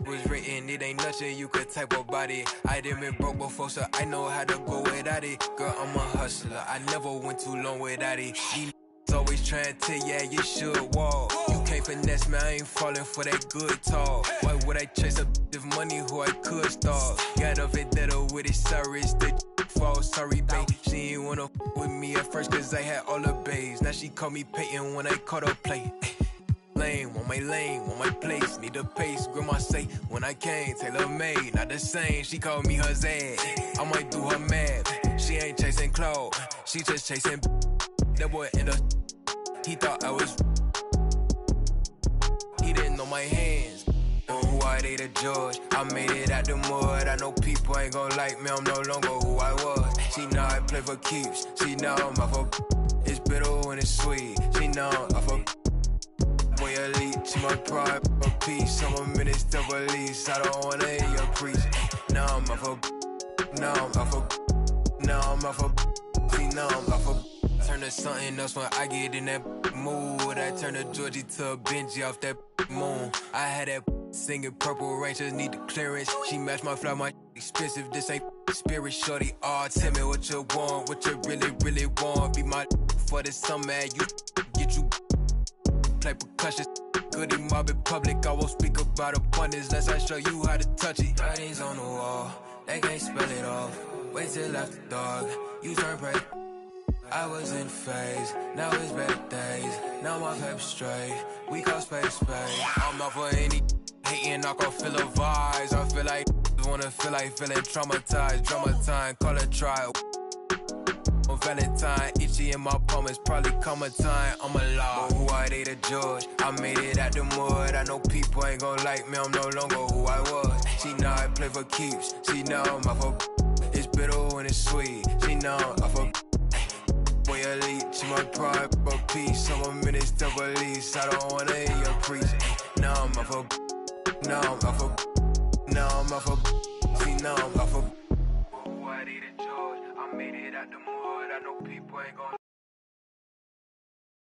Was written, it ain't nothing you could type about it. I done been broke before, so I know how to go without it. Girl, I'm a hustler, I never went too long without it. These always trying to, yeah, you should walk. You can't finesse me, I ain't falling for that good talk. Why would I chase a if money who I could start? Got a vendetta with it, sorry, it's the fault, sorry, babe. She ain't wanna with me at first, cause I had all the babes. Now she call me Peyton when I caught her play. Lane, want my place, need a pace. Grandma say, when I came, tailor made, not the same. She called me her Zed, I might do her mad. She ain't chasing clothes, she just chasing. That boy in the, he thought I was. He didn't know my hands. But who are they to judge? I made it out the mud. I know people ain't gon' like me, I'm no longer who I was. She know I play for keeps, she know I'm off of. It's bitter when it's sweet, she know I'm off of. Boy, elite to my pride, for peace. Some minutes to release. I don't wanna hear your preach. Now I'm off of. Now I'm off of. Now I'm off of. See, now I'm off of. Turn to something else when I get in that mood. I turn to Georgie to a Benji off that moon. I had that singing Purple Rain, just need the clearance. She matched my fly, my expensive. This ain't spirit, shorty. All tell me what you want, what you really, really want. Be my for the summer, you get you. Play percussion, goody mob in public. I won't speak about abundance unless I show you how to touch it. Writings on the wall, they can't spell it off. Wait till after dark, you turn prey. I was in phase, now it's better days. Now my paper straight, we call space. I'm out for any hating, I can feel the vibes. I feel like wanna feel like feeling traumatized. Drama time, call it trial. On Valentine, itchy in my palm, it's probably coming time. I'm alive. But who are they to judge? I made it out the mud. I know people ain't gon' like me, I'm no longer who I was. She know I play for keeps, she know I'm off of. It's bitter when it's sweet, she know I'm off of. Boy, elite to my pride, for peace. Some minutes to release. I don't wanna hear your preach. Now I'm off of. Now I'm off of. Now I'm off of. See, now I'm off of. Who are they to judge? I made it out the mud. I know people ain't gon'